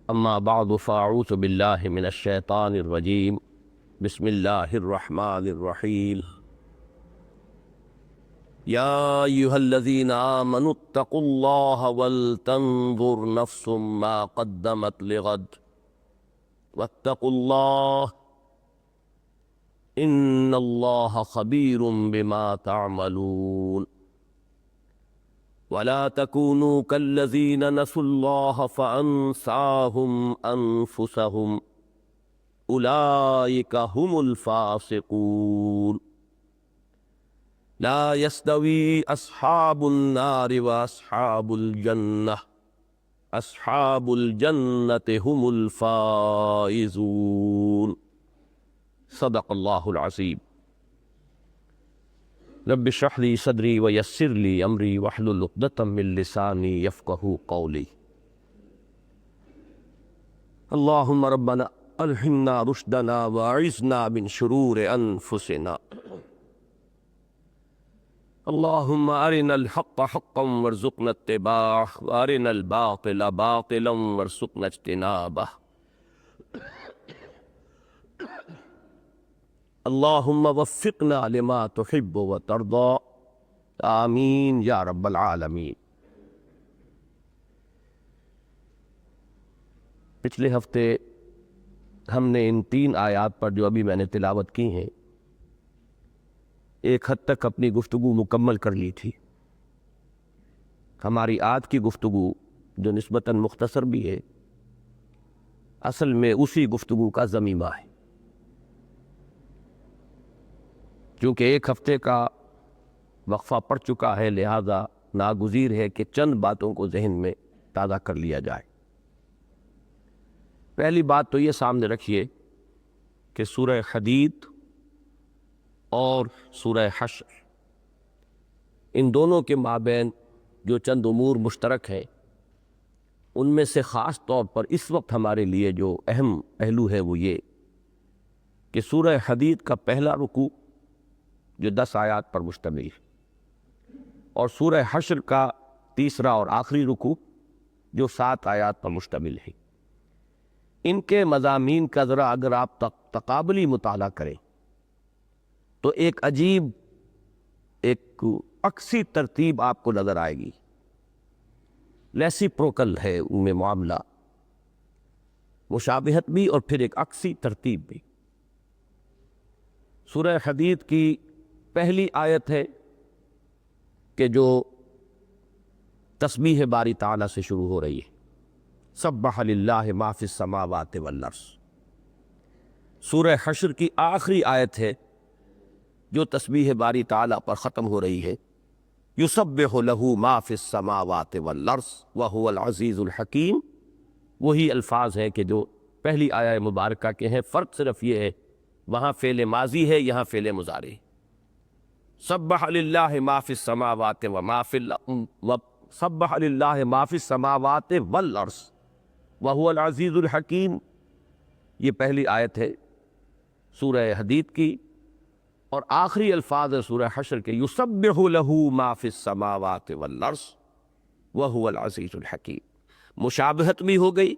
اما بعد فاعوذ باللہ من الشیطان الرجیم بسم اللہ الرحمن الرحیم یا ایہا الذین آمنوا اتقوا اللہ ولتنظر نفس ما قدمت لغد واتقوا اللہ ان اللہ خبیر بما تعملون ولا تكونوا كالذين نسوا الله فأنساهم أنفسهم أولئك هم الفاسقون لا يستوي أصحاب النار وأصحاب الجنة أصحاب الجنة هم الفائزون صدق الله العظيم رب اشرح لي صدري ويسر لي امري واحلل عقدة من لساني يفقهوا قولي اللهم ربنا الهمنا رشدنا واعذنا من شرور انفسنا اللهم ارنا الحق حقا وارزقنا اتباعه وارنا الباطل باطلا وارزقنا اجتنابه اللہم وفقنا لما تحب وترضى آمین یا رب العالمین۔ پچھلے ہفتے ہم نے ان 3 آیات پر جو ابھی میں نے تلاوت کی ہیں ایک حد تک اپنی گفتگو مکمل کر لی تھی۔ ہماری آج کی گفتگو جو نسبتاً مختصر بھی ہے اصل میں اسی گفتگو کا ضمیمہ ہے، چونکہ ایک ہفتے کا وقفہ پڑ چکا ہے لہذا ناگزیر ہے کہ چند باتوں کو ذہن میں تازہ کر لیا جائے۔ پہلی بات تو یہ سامنے رکھیے کہ سورہ حدید اور سورہ حشر ان دونوں کے مابین جو چند امور مشترک ہیں ان میں سے خاص طور پر اس وقت ہمارے لیے جو اہم پہلو ہے وہ یہ کہ سورہ حدید کا پہلا رکوع جو 10 آیات پر مشتمل ہے اور سورہ حشر کا تیسرا اور آخری رکوع جو 7 آیات پر مشتمل ہے، ان کے مضامین کا ذرا اگر آپ تقابلی مطالعہ کریں تو ایک عجیب ایک عکسی ترتیب آپ کو نظر آئے گی، ریسیپروکل ہے ان میں معاملہ، مشابہت بھی اور پھر ایک عکسی ترتیب بھی۔ سورہ حدید کی پہلی آیت ہے کہ جو تسبیح باری تعالیٰ سے شروع ہو رہی ہے، سبح للہ ما فی السماوات والارض۔ سورہ حشر کی آخری آیت ہے جو تسبیح باری تعالیٰ پر ختم ہو رہی ہے، یسبح لہ ما فی السماوات والارض وہو العزیز الحکیم۔ وہی الفاظ ہیں کہ جو پہلی آیہ مبارکہ کے ہیں، فرق صرف یہ ہے وہاں فعل ماضی ہے یہاں فعل مضارع ہے۔ سبح للہ ما فی السماوات سبح للہ ما فی السماوات والارض وہو العزیز الحکیم، یہ پہلی آیت ہے سورہ حدید کی، اور آخری الفاظ ہے سورہ حشر کے، یسبح لہ ما فی السماوات والارض وہو العزیز الحکیم۔ مشابہت بھی ہو گئی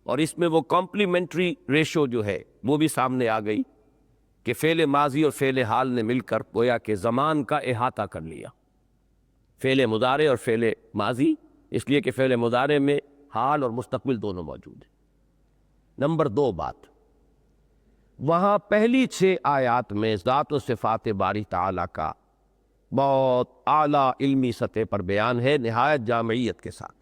اور اس میں وہ کمپلیمنٹری ریشو جو ہے وہ بھی سامنے آ گئی کہ فعل ماضی اور فعل حال نے مل کر گویا کہ زمان کا احاطہ کر لیا، فعل مضارع اور فعل ماضی، اس لیے کہ فعل مضارع میں حال اور مستقبل دونوں موجود ہیں۔ نمبر 2 بات، وہاں پہلی 6 آیات میں ذات و صفات باری تعالیٰ کا بہت اعلیٰ علمی سطح پر بیان ہے نہایت جامعیت کے ساتھ۔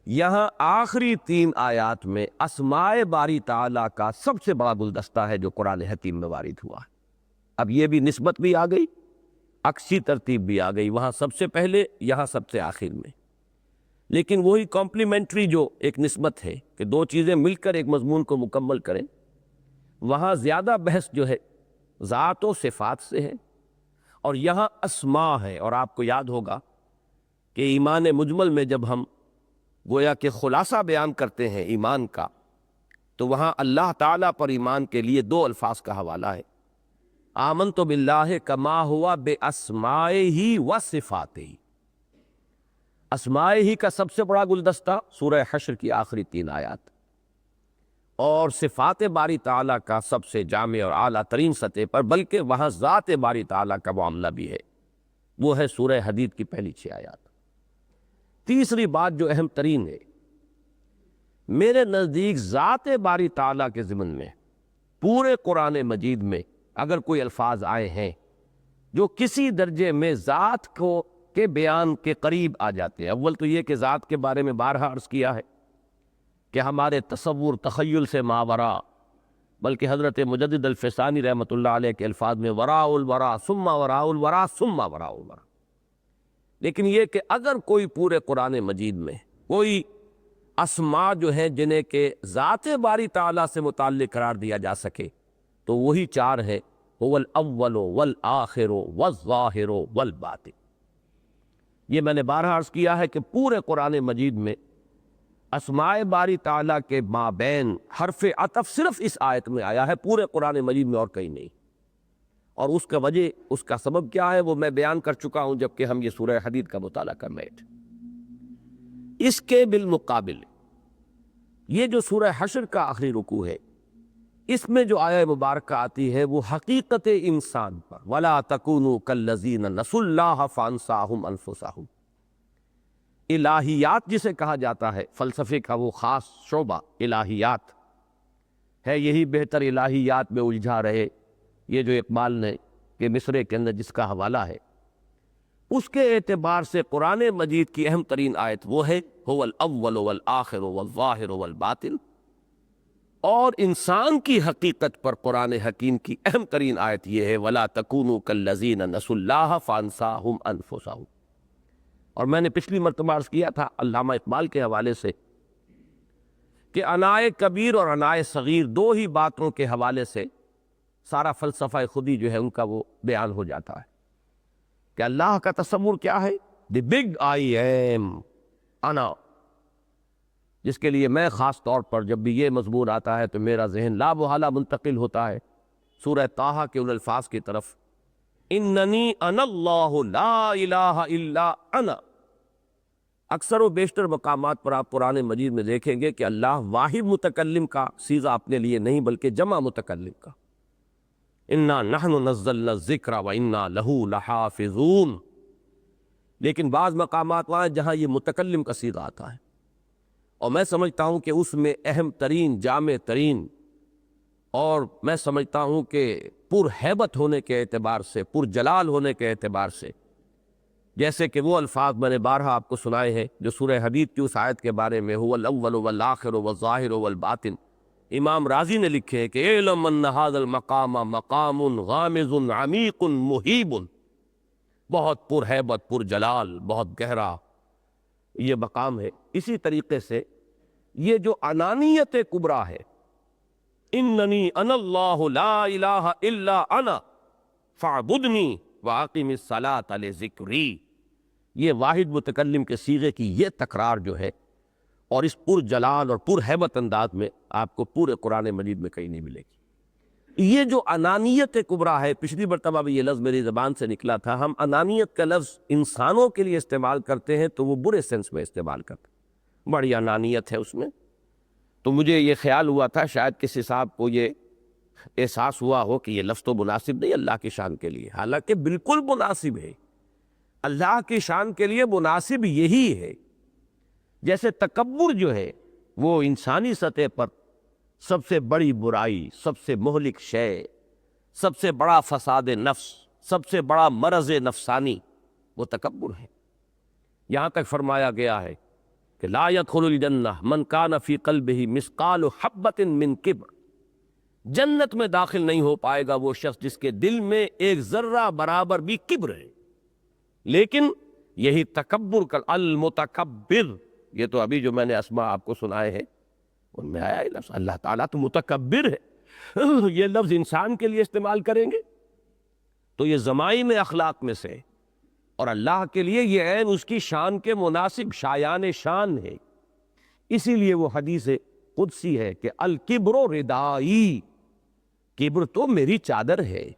یہاں آخری 3 آیات میں اسماء باری تعالیٰ کا سب سے بڑا گلدستہ ہے جو قرآن حکیم میں وارد ہوا ہے۔ اب یہ بھی نسبت بھی آ گئی، عکسی ترتیب بھی آ گئی، وہاں سب سے پہلے یہاں سب سے آخر میں، لیکن وہی کمپلیمنٹری جو ایک نسبت ہے کہ 2 چیزیں مل کر ایک مضمون کو مکمل کریں، وہاں زیادہ بحث جو ہے ذات و صفات سے ہے اور یہاں اسماء ہے۔ اور آپ کو یاد ہوگا کہ ایمان مجمل میں جب ہم گویا کہ خلاصہ بیان کرتے ہیں ایمان کا تو وہاں اللہ تعالیٰ پر ایمان کے لیے 2 الفاظ کا حوالہ ہے، آمنت باللہ کما ہوا باسمائہ و صفاتہ۔ اسماء ہی کا سب سے بڑا گلدستہ سورہ حشر کی آخری 3 آیات، اور صفات باری تعالیٰ کا سب سے جامع اور اعلیٰ ترین سطح پر، بلکہ وہاں ذات باری تعالیٰ کا معاملہ بھی ہے، وہ ہے سورہ حدید کی پہلی 6 آیات۔ تیسری بات جو اہم ترین ہے، میرے نزدیک ذات باری تعالیٰ کے ضمن میں پورے قرآن مجید میں اگر کوئی الفاظ آئے ہیں جو کسی درجے میں ذات کو کے بیان کے قریب آ جاتے ہیں، اول تو یہ کہ ذات کے بارے میں بارہا عرض کیا ہے کہ ہمارے تصور تخیل سے ماورا، بلکہ حضرت مجدد الفسانی رحمۃ اللہ علیہ کے الفاظ میں وراء الورا ثم وراء الورا ثم وراء الورا۔ لیکن یہ کہ اگر کوئی پورے قرآن مجید میں کوئی اسماء جو ہیں جنہیں کہ ذات باری تعالیٰ سے متعلق قرار دیا جا سکے تو وہی 4 ہیں، هو الاول والآخر والظاہر والباطن۔ یہ میں نے بارہا عرض کیا ہے کہ پورے قرآن مجید میں اسماء باری تعالیٰ کے مابین حرف عطف صرف اس آیت میں آیا ہے، پورے قرآن مجید میں اور کہیں نہیں، اور اس کا وجہ، اس کا سبب کیا ہے وہ میں بیان کر چکا ہوں جبکہ ہم یہ سورہ حدید کا مطالعہ کر رہے تھے۔ اس کے بالمقابل یہ جو سورہ حشر کا آخری رکوع ہے، اس میں جو آیہ مبارکہ آتی ہے وہ حقیقت انسان پر، وَلَا تَكُونُوا كَالَّذِينَ نَسُوا اللَّهَ فَأَنسَاهُمْ أَنفُسَهُمْ۔ الہیات جسے کہا جاتا ہے، فلسفے کا وہ خاص شعبہ الہیات ہے، یہی بہتر الہیات میں الجھا رہے، یہ جو اقبال نے کہ مصرے کے اندر جس کا حوالہ ہے، اس کے اعتبار سے قرآن مجید کی اہم ترین آیت وہ ہے هو الاول والآخر والظاہر والباطن، اور انسان کی حقیقت پر قرآن حکیم کی اہم ترین آیت یہ ہے وَلَا تَكُونُوا كَالَّذِينَ نَسُوا اللَّهَ فَأَنسَاهُمْ أَنفُسَهُمْ۔ اور میں نے پچھلی مرتبہ عرض کیا تھا علامہ اقبال کے حوالے سے کہ عنائے کبیر اور عنائے صغیر دو ہی باتوں کے حوالے سے سارا فلسفہ خودی جو ہے ان کا وہ بیان ہو جاتا ہے کہ اللہ کا تصور کیا ہے، دی بگ آئی ایم، انا، جس کے لیے میں خاص طور پر جب بھی یہ مضمون آتا ہے تو میرا ذہن لا محالہ منتقل ہوتا ہے سورہ طٰہٰ کے ان الفاظ کی طرف، اننی انا اللہ لا الہ الا انا۔ اکثر و بیشتر مقامات پر آپ قرآن مجید میں دیکھیں گے کہ اللہ واحد متکلم کا صیغہ اپنے لیے نہیں بلکہ جمع متکلم کا، انا نحن نزلنا الذکر وانا لہ لحافظون۔ لیکن بعض مقامات وہاں جہاں یہ متکلم کا صیغہ آتا ہے، اور میں سمجھتا ہوں کہ اس میں اہم ترین، جامع ترین، اور میں سمجھتا ہوں کہ پر ہیبت ہونے کے اعتبار سے، پر جلال ہونے کے اعتبار سے، جیسے کہ وہ الفاظ میں نے بارہا آپ کو سنائے ہیں جو سورہ حدید کی اس آیت کے بارے میں هو الاول والآخر والظاہر والباطن، امام راضی نے لکھے کہ اعلم ان ھذا المقام مقام غامض عمیق مہیب، بہت پر ہیبت، پر جلال، بہت گہرا یہ مقام ہے۔ اسی طریقے سے یہ جو انانیت کبریٰ ہے، اننی انا اللہ لا الہ الا انا فاعبدنی واقم الصلاۃ لذکری، یہ واحد متکلم کے صیغے کی یہ تکرار جو ہے، اور اس پر جلال اور پر ہیبت انداز میں آپ کو پورے قرآن مجید میں کہیں نہیں ملے گی۔ یہ جو انانیت کبریٰ ہے، پچھلی مرتبہ بھی یہ لفظ میری زبان سے نکلا تھا، ہم انانیت کا لفظ انسانوں کے لیے استعمال کرتے ہیں تو وہ برے سینس میں استعمال کرتے ہیں، بڑی انانیت ہے اس میں، تو مجھے یہ خیال ہوا تھا شاید کسی صاحب کو یہ احساس ہوا ہو کہ یہ لفظ تو مناسب نہیں اللہ کی شان کے لیے، حالانکہ بالکل مناسب ہے، اللہ کی شان کے لیے مناسب یہی ہے۔ جیسے تکبر جو ہے وہ انسانی سطح پر سب سے بڑی برائی، سب سے مہلک شے، سب سے بڑا فساد نفس، سب سے بڑا مرض نفسانی وہ تکبر ہے۔ یہاں تک فرمایا گیا ہے کہ لا يدخل الجنہ من کان فی قلبہ مثقال حبۃ من کبر، جنت میں داخل نہیں ہو پائے گا وہ شخص جس کے دل میں ایک ذرہ برابر بھی کبر ہے۔ لیکن یہی تکبر کا المتکبر، یہ تو ابھی جو میں نے اسماء آپ کو سنائے ہیں ان میں آیا لفظ، اللہ تعالیٰ تو متکبر ہے، یہ لفظ انسان کے لیے استعمال کریں گے تو یہ ضمائم اخلاق میں سے، اور اللہ کے لیے یہ عین اس کی شان کے مناسب شایان شان ہے۔ اسی لیے وہ حدیث قدسی ہے کہ الکبر ردائی، کبر تو میری چادر ہے،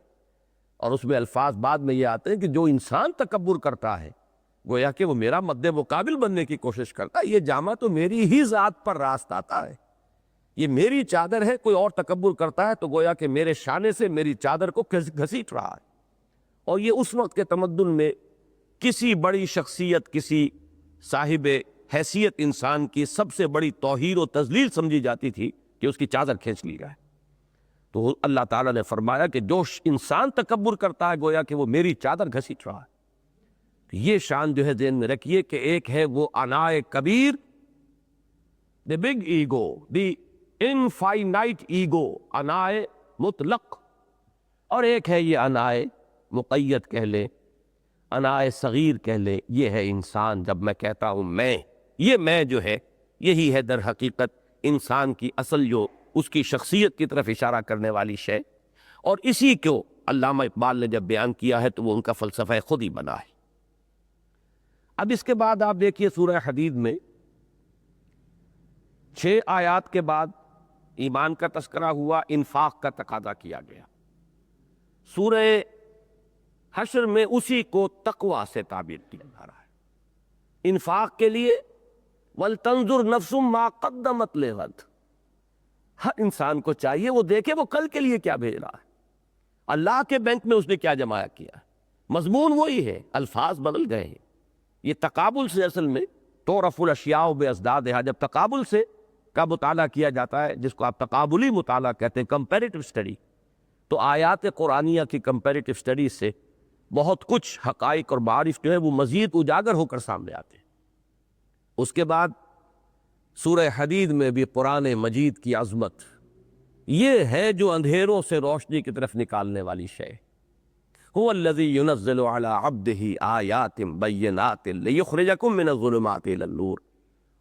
اور اس میں الفاظ بعد میں یہ آتے ہیں کہ جو انسان تکبر کرتا ہے گویا کہ وہ میرا مد مقابل بننے کی کوشش کرتا ہے. یہ جامہ تو میری ہی ذات پر راست آتا ہے, یہ میری چادر ہے. کوئی اور تکبر کرتا ہے تو گویا کہ میرے شانے سے میری چادر کو گھسیٹ رہا ہے. اور یہ اس وقت کے تمدن میں کسی بڑی شخصیت, کسی صاحب حیثیت انسان کی سب سے بڑی توہین و تذلیل سمجھی جاتی تھی کہ اس کی چادر کھینچ لی جائے. تو اللہ تعالیٰ نے فرمایا کہ جو انسان تکبر کرتا ہے گویا کہ وہ میری چادر گھسیٹ رہا ہے. یہ شان جو ہے ذہن میں رکھیے کہ ایک ہے وہ انائے کبیر, the big ego, the infinite ego, انائے مطلق, اور ایک ہے یہ انائے مقید کہہ لیں, انائے صغیر کہہ لیں. یہ ہے انسان. جب میں کہتا ہوں میں, یہ میں جو ہے یہی ہے در حقیقت انسان کی اصل, جو اس کی شخصیت کی طرف اشارہ کرنے والی شے. اور اسی کو علامہ اقبال نے جب بیان کیا ہے تو وہ ان کا فلسفہ خود ہی بنا ہے. اب اس کے بعد آپ دیکھیے سورہ حدید میں 6 آیات کے بعد ایمان کا تذکرہ ہوا, انفاق کا تقاضا کیا گیا. سورہ حشر میں اسی کو تقوی سے تعبیر کیا جا رہا ہے. انفاق کے لیے وَلْتَنْظُرْ نَفْسٌ مَا قَدَّمَتْ لِغَدٍ, ہر انسان کو چاہیے وہ دیکھے وہ کل کے لیے کیا بھیج رہا ہے, اللہ کے بینک میں اس نے کیا جمع کیا. مضمون وہی ہے, الفاظ بدل گئے ہیں. یہ تقابل سے اصل میں تعرف الاشیاء بازدادها, جب تقابل سے کا مطالعہ کیا جاتا ہے جس کو آپ تقابلی مطالعہ کہتے ہیں, کمپیریٹو اسٹڈی, تو آیات قرآنیہ کی کمپیریٹو اسٹڈی سے بہت کچھ حقائق اور معارف جو ہے وہ مزید اجاگر ہو کر سامنے آتے ہیں. اس کے بعد سورہ حدید میں بھی قرآن مجید کی عظمت, یہ ہے جو اندھیروں سے روشنی کی طرف نکالنے والی شے. هو الذی ينزل على عبده آیات بینات لیخرجکم من الظلمات الى النور.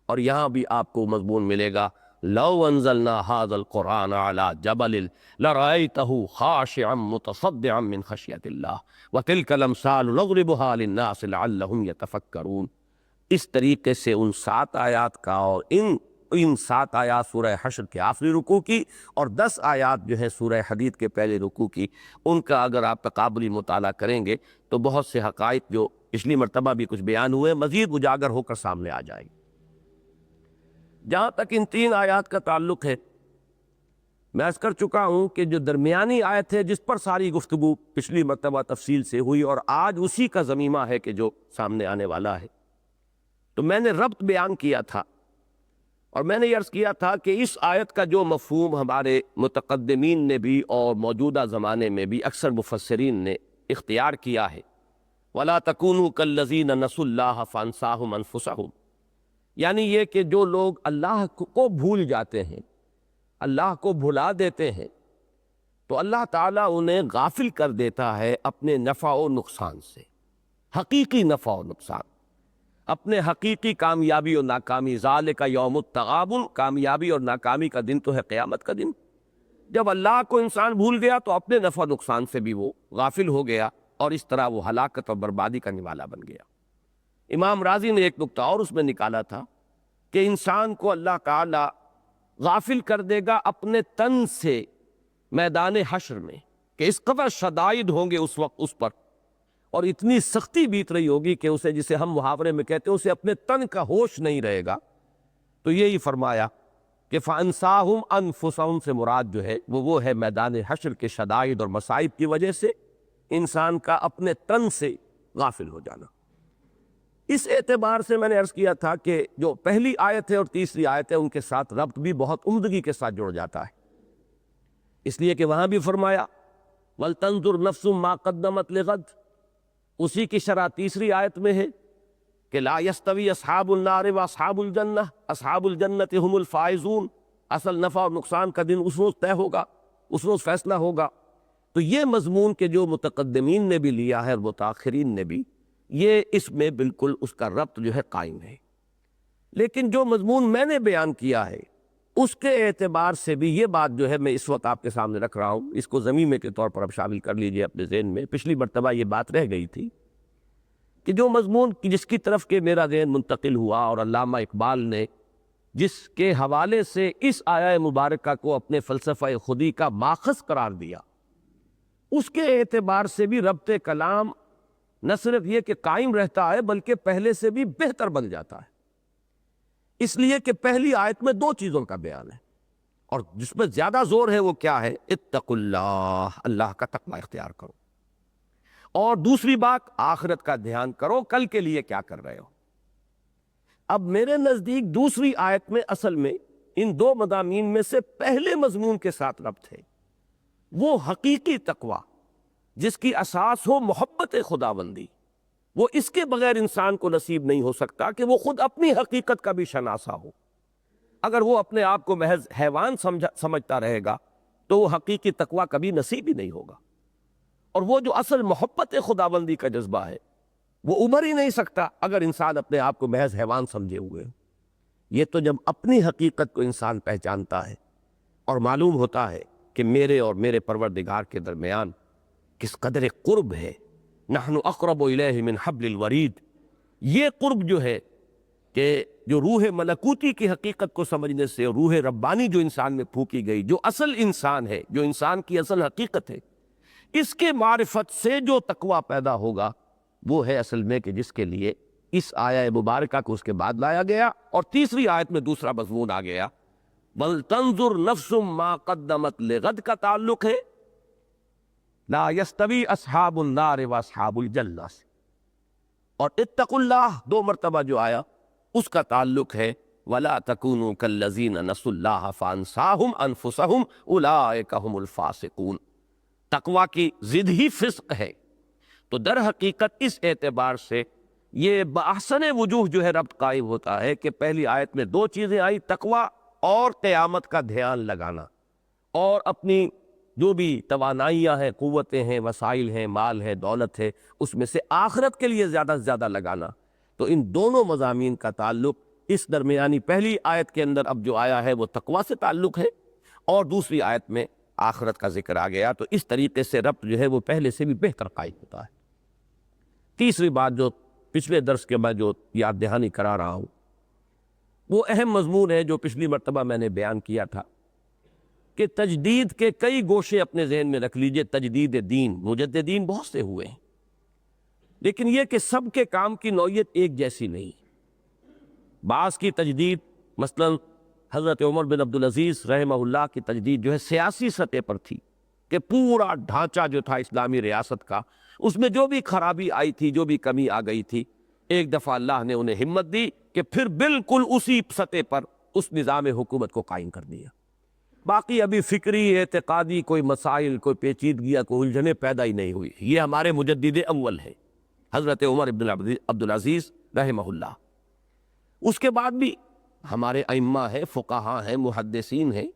اور یہاں بھی آپ کو مضمون ملے گا, لو انزلنا هذا القرآن على جبل لرأيته خاشعا متصدعا من خشیۃ اللہ وتلک الامثال نضربها للناس لعلهم يتفکرون. اس طریقے سے ان 7 آیات کا اور ان 7 آیات سورہ حشر کے آخری رکوع کی اور 10 آیات جو ہے سورہ حدید کے پہلے رکوع کی, ان کا اگر آپ تقابلی مطالعہ کریں گے تو بہت سے حقائق جو پچھلی مرتبہ بھی کچھ بیان ہوئے مزید اجاگر ہو کر سامنے آ جائیں. جہاں تک ان 3 آیات کا تعلق ہے, میں عرض کر چکا ہوں کہ جو درمیانی آیت ہے جس پر ساری گفتگو پچھلی مرتبہ تفصیل سے ہوئی اور آج اسی کا ضمیمہ ہے کہ جو سامنے آنے والا ہے, تو میں نے ربط بیان کیا تھا اور میں نے یہ عرض کیا تھا کہ اس آیت کا جو مفہوم ہمارے متقدمین نے بھی اور موجودہ زمانے میں بھی اکثر مفسرین نے اختیار کیا ہے, وَلَا تَكُونُوا كَالَّذِينَ نَسُوا اللَّهَ فَأَنسَاهُمْ أَنفُسَهُمْ, یعنی یہ کہ جو لوگ اللہ کو بھول جاتے ہیں, اللہ کو بھلا دیتے ہیں, تو اللہ تعالیٰ انہیں غافل کر دیتا ہے اپنے نفع و نقصان سے, حقیقی نفع و نقصان, اپنے حقیقی کامیابی اور ناکامی. ذالک یوم التغابن, کامیابی اور ناکامی کا دن تو ہے قیامت کا دن. جب اللہ کو انسان بھول گیا تو اپنے نفع نقصان سے بھی وہ غافل ہو گیا اور اس طرح وہ ہلاکت اور بربادی کا نوالا بن گیا. امام راضی نے ایک نقطہ اور اس میں نکالا تھا کہ انسان کو اللہ تعالی غافل کر دے گا اپنے تن سے میدان حشر میں, کہ اس قدر شدائد ہوں گے اس وقت اس پر, اور اتنی سختی بیت رہی ہوگی کہ اسے, جسے ہم محاورے میں کہتے ہیں, اسے اپنے تن کا ہوش نہیں رہے گا. تو یہی فرمایا کہ فَأَنسَاهُمْ أَنفُسَهُمْ سے مراد جو ہے وہ ہے میدان حشر کے شدائد اور مصائب کی وجہ سے انسان کا اپنے تن سے غافل ہو جانا. اس اعتبار سے میں نے عرض کیا تھا کہ جو پہلی آیت ہے اور تیسری آیت ہے ان کے ساتھ ربط بھی بہت عمدگی کے ساتھ جڑ جاتا ہے, اس لیے کہ وہاں بھی فرمایا وَلْتَنْظُرْ نَفْسٌ مَا قَدَّمَتْ لِغَدٍ. اسی کی شرح تیسری آیت میں ہے کہ لا یستوی اصحاب النار و اصحاب الجنہ, اصحاب الجنت هم الفائزون. اصل نفع اور نقصان کا دن اس روز طے ہوگا, اس روز فیصلہ ہوگا. تو یہ مضمون کے جو متقدمین نے بھی لیا ہے اور متاخرین نے بھی, یہ اس میں بالکل اس کا ربط جو ہے قائم ہے. لیکن جو مضمون میں نے بیان کیا ہے اس کے اعتبار سے بھی یہ بات جو ہے میں اس وقت آپ کے سامنے رکھ رہا ہوں, اس کو ضمیمے کے طور پر اب شامل کر لیجئے اپنے ذہن میں. پچھلی مرتبہ یہ بات رہ گئی تھی کہ جو مضمون جس کی طرف کے میرا ذہن منتقل ہوا اور علامہ اقبال نے جس کے حوالے سے اس آیہ مبارکہ کو اپنے فلسفہ خودی کا ماخذ قرار دیا, اس کے اعتبار سے بھی ربط کلام نہ صرف یہ کہ قائم رہتا ہے بلکہ پہلے سے بھی بہتر بن جاتا ہے، اس لیے کہ پہلی آیت میں دو چیزوں کا بیان ہے، اور جس میں زیادہ زور ہے وہ کیا ہے؟ اتقوا اللہ، اللہ کا تقوی اختیار کرو، اور دوسری بات آخرت کا دھیان کرو، کل کے لیے کیا کر رہے ہو۔ اب میرے نزدیک دوسری آیت میں اصل میں ان دو مضامین میں سے پہلے مضمون کے ساتھ ربط ہے، وہ حقیقی تقوی جس کی اساس ہو محبت خداوندی، وہ اس کے بغیر انسان کو نصیب نہیں ہو سکتا کہ وہ خود اپنی حقیقت کا بھی شناسا ہو۔ اگر وہ اپنے آپ کو محض حیوان سمجھتا رہے گا تو وہ حقیقی تقوی کبھی نصیب ہی نہیں ہوگا، اور وہ جو اصل محبت خداوندی کا جذبہ ہے وہ ابھر ہی نہیں سکتا اگر انسان اپنے آپ کو محض حیوان سمجھے ہوئے۔ یہ تو جب اپنی حقیقت کو انسان پہچانتا ہے اور معلوم ہوتا ہے کہ میرے اور میرے پروردگار کے درمیان کس قدر قرب ہے، نحن اقرب الیہ من حبل الورید، یہ قرب جو ہے کہ جو روح ملکوتی کی حقیقت کو سمجھنے سے، روح ربانی جو انسان میں پھونکی گئی، جو اصل انسان ہے، جو انسان کی اصل حقیقت ہے، اس کے معرفت سے جو تقوی پیدا ہوگا وہ ہے اصل میں کہ جس کے لیے اس آیہ مبارکہ کو اس کے بعد لایا گیا، اور تیسری آیت میں دوسرا مضمون آ گیا، وَلْتَنظُرْ نَفْسٌ مَا قَدَّمَتْ لِغَدْ کا تعلق ہے لا يستوی اصحاب النار واصحاب الجنہ سے، اور اتقوا اللہ دو مرتبہ جو آیا اس کا تعلق ہے وَلَا تَكُونُوا كَالَّذِينَ نَسُوا اللَّهَ فَأَنسَاهُمْ أَنفُسَهُمْ أُولَٰئِكَ هُمُ الْفَاسِقُونَ۔ تقویٰ کی ضد ہی فسق ہے، تو در حقیقت اس اعتبار سے یہ بأحسن وجوہ جو ہے ربط قائم ہوتا ہے کہ پہلی آیت میں دو چیزیں آئی، تقویٰ اور قیامت کا دھیان لگانا، اور اپنی جو بھی توانائیاں ہیں، قوتیں ہیں، وسائل ہیں، مال ہے، دولت ہے، اس میں سے آخرت کے لیے زیادہ سے زیادہ لگانا۔ تو ان دونوں مضامین کا تعلق اس درمیانی پہلی آیت کے اندر اب جو آیا ہے وہ تقویٰ سے تعلق ہے، اور دوسری آیت میں آخرت کا ذکر آ گیا، تو اس طریقے سے ربط جو ہے وہ پہلے سے بھی بہتر قائم ہوتا ہے۔ تیسری بات جو پچھلے درس کے میں جو یاد دہانی کرا رہا ہوں، وہ اہم مضمون ہے جو پچھلی مرتبہ میں نے بیان کیا تھا کہ تجدید کے کئی گوشے اپنے ذہن میں رکھ لیجئے۔ تجدید دین، مجددین بہت سے ہوئے ہیں، لیکن یہ کہ سب کے کام کی نوعیت ایک جیسی نہیں۔ بعض کی تجدید، مثلا حضرت عمر بن عبدالعزیز رحمہ اللہ کی تجدید جو ہے سیاسی سطح پر تھی، کہ پورا ڈھانچہ جو تھا اسلامی ریاست کا، اس میں جو بھی خرابی آئی تھی، جو بھی کمی آ گئی تھی، ایک دفعہ اللہ نے انہیں ہمت دی کہ پھر بالکل اسی سطح پر اس نظام حکومت کو قائم کر دیا۔ باقی ابھی فکری، اعتقادی کوئی مسائل، کوئی پیچیدگیاں، کوئی الجھنیں پیدا ہی نہیں ہوئی۔ یہ ہمارے مجدد اول ہے حضرت عمر بن عبدالعزیز رحمہ اللہ۔ اس کے بعد بھی ہمارے ائمہ ہیں، فقہاء ہیں، محدثین ہیں۔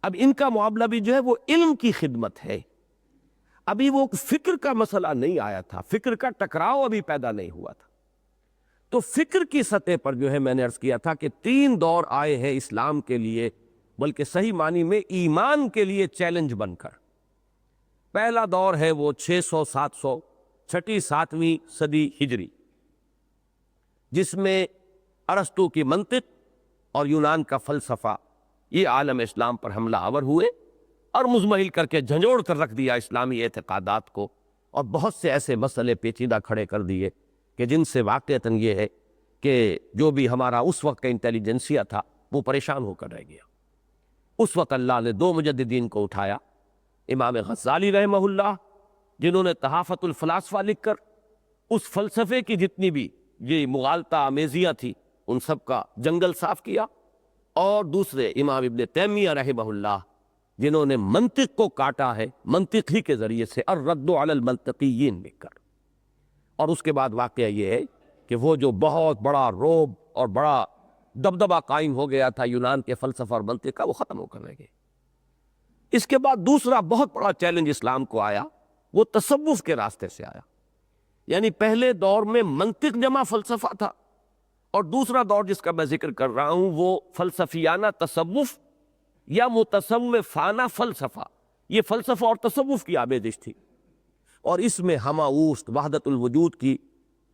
اب ان کا معاملہ بھی جو ہے وہ علم کی خدمت ہے، ابھی وہ فکر کا مسئلہ نہیں آیا تھا، فکر کا ٹکراؤ ابھی پیدا نہیں ہوا تھا۔ تو فکر کی سطح پر جو ہے میں نے عرض کیا تھا کہ تین دور آئے ہیں اسلام کے لیے، بلکہ صحیح معنی میں ایمان کے لیے چیلنج بن کر۔ پہلا دور ہے وہ 600 چھٹی 7ویں صدی ہجری، جس میں ارسطو کی منطق اور یونان کا فلسفہ یہ عالم اسلام پر حملہ آور ہوئے اور مزمحل کر کے جھنجھوڑ کر رکھ دیا اسلامی اعتقادات کو، اور بہت سے ایسے مسئلے پیچیدہ کھڑے کر دیے کہ جن سے واقعتاً یہ ہے کہ جو بھی ہمارا اس وقت کا انٹیلیجنسیا تھا وہ پریشان ہو کر رہ گیا۔ اس وقت اللہ نے دو مجددین کو اٹھایا، امام غزالی رحمہ اللہ، جنہوں نے تحافت الفلاسفہ لکھ کر اس فلسفے کی جتنی بھی یہ مغالطہ آمیزیاں تھی ان سب کا جنگل صاف کیا، اور دوسرے امام ابن تیمیہ رحمہ اللہ، جنہوں نے منطق کو کاٹا ہے منطق ہی کے ذریعے سے، الرد علی المنطقیین لکھ کر۔ اور اس کے بعد واقعہ یہ ہے کہ وہ جو بہت بڑا روب اور بڑا دبدبہ قائم ہو گیا تھا یونان کے فلسفہ اور منطق کا، وہ ختم ہو کر رہ گئے۔ اس کے بعد دوسرا بہت بڑا چیلنج اسلام کو آیا، وہ تصوف کے راستے سے آیا۔ یعنی پہلے دور میں منطق جمع فلسفہ تھا، اور دوسرا دور جس کا میں ذکر کر رہا ہوں وہ فلسفیانہ تصوف یا متصوفانہ فلسفہ، یہ فلسفہ اور تصوف کی آمیزش تھی، اور اس میں ہمہ اوست وحدت الوجود کی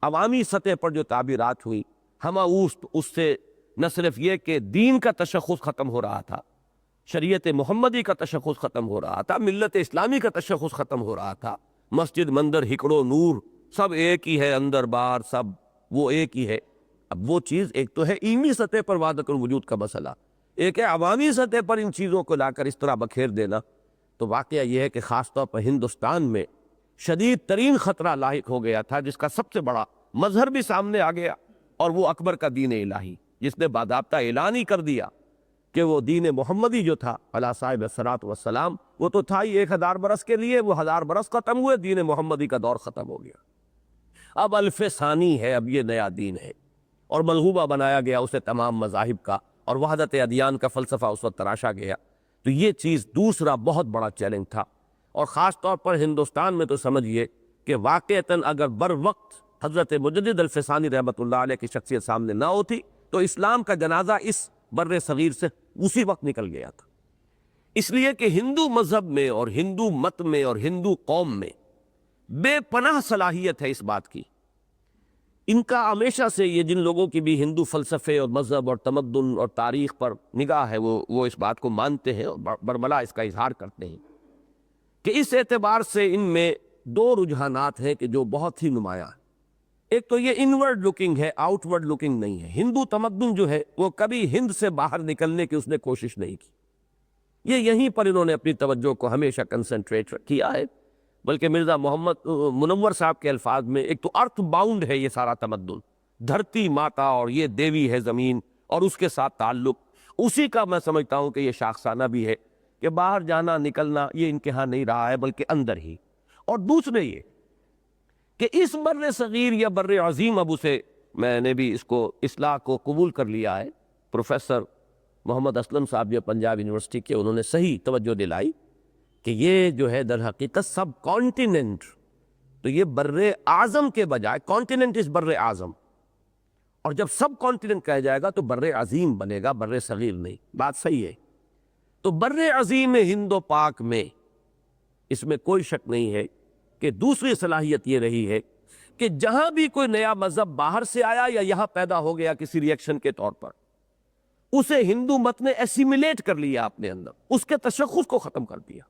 عوامی سطح پر جو تعبیرات ہوئی، ہمہ اوست اس سے نہ صرف یہ کہ دین کا تشخص ختم ہو رہا تھا، شریعت محمدی کا تشخص ختم ہو رہا تھا، ملت اسلامی کا تشخص ختم ہو رہا تھا، مسجد مندر ہکڑو نور سب ایک ہی ہے، اندر باہر سب وہ ایک ہی ہے۔ اب وہ چیز ایک تو ہے علمی سطح پر وحدت الوجود کا مسئلہ، ایک ہے عوامی سطح پر ان چیزوں کو لا کر اس طرح بکھیر دینا۔ تو واقعہ یہ ہے کہ خاص طور پر ہندوستان میں شدید ترین خطرہ لاحق ہو گیا تھا، جس کا سب سے بڑا مظہر بھی سامنے آ گیا، اور وہ اکبر کا دین الہی، جس نے باضابطہ اعلان ہی کر دیا کہ وہ دین محمدی جو تھا علیہ صاحب الصلاۃ والسلام، وہ تو تھا ہی 1000 برس کے لیے، وہ 1000 برس ختم ہوئے، دین محمدی کا دور ختم ہو گیا۔ اب الف ثانی ہے، اب یہ نیا دین ہے، اور ملغوبہ بنایا گیا اسے تمام مذاہب کا، اور وحدت ادیان کا فلسفہ اس وقت تراشا گیا۔ تو یہ چیز دوسرا بہت بڑا چیلنج تھا، اور خاص طور پر ہندوستان میں تو سمجھیے کہ واقعتاً اگر بر وقت حضرت مجدد الف ثانی رحمۃ اللہ علیہ کی شخصیت سامنے نہ ہوتی تو اسلام کا جنازہ اس بر صغیر سے اسی وقت نکل گیا تھا۔ اس لیے کہ ہندو مذہب میں اور ہندو مت میں اور ہندو قوم میں بے پناہ صلاحیت ہے اس بات کی۔ ان کا ہمیشہ سے یہ جن لوگوں کی بھی ہندو فلسفے اور مذہب اور تمدن اور تاریخ پر نگاہ ہے، وہ اس بات کو مانتے ہیں اور برملا اس کا اظہار کرتے ہیں کہ اس اعتبار سے ان میں دو رجحانات ہیں کہ جو بہت ہی نمایاں ہیں۔ ایک تو یہ انورڈ لکنگ ہے، آؤٹ ورڈ لکنگ نہیں ہے۔ ہندو تمدن جو ہے وہ کبھی ہند سے باہر نکلنے کی اس نے کوشش نہیں کی، یہ یہیں پر انہوں نے اپنی توجہ کو ہمیشہ کنسنٹریٹ کیا ہے۔ بلکہ مرزا محمد منور صاحب کے الفاظ میں ایک تو ارتھ باؤنڈ ہے یہ سارا تمدن، دھرتی ماتا اور یہ دیوی ہے زمین اور اس کے ساتھ تعلق، اسی کا میں سمجھتا ہوں کہ یہ شاخسانہ بھی ہے کہ باہر جانا نکلنا یہ ان کے ہاں نہیں رہا ہے بلکہ اندر ہی۔ اور دوسرے یہ کہ اس بر صغیر یا بر عظیم، اب اسے میں نے بھی اس کو اصلاح کو قبول کر لیا ہے، پروفیسر محمد اسلم صاحب جو پنجاب یونیورسٹی کے، انہوں نے صحیح توجہ دلائی کہ یہ جو ہے در حقیقت سب کانٹیننٹ، تو یہ بر اعظم کے بجائے کانٹیننٹ اس بر اعظم، اور جب سب کانٹیننٹ کہا جائے گا تو بر عظیم بنے گا، بر صغیر نہیں۔ بات صحیح ہے۔ تو بر عظیم ہند و پاک میں اس میں کوئی شک نہیں ہے کہ دوسری صلاحیت یہ رہی ہے کہ جہاں بھی کوئی نیا مذہب باہر سے آیا یا یہاں پیدا ہو گیا کسی ریئیکشن کے طور پر، اسے ہندو مت نے ایسیمیلیٹ کر لیا اپنے اندر، اس کے تشخص کو ختم کر دیا۔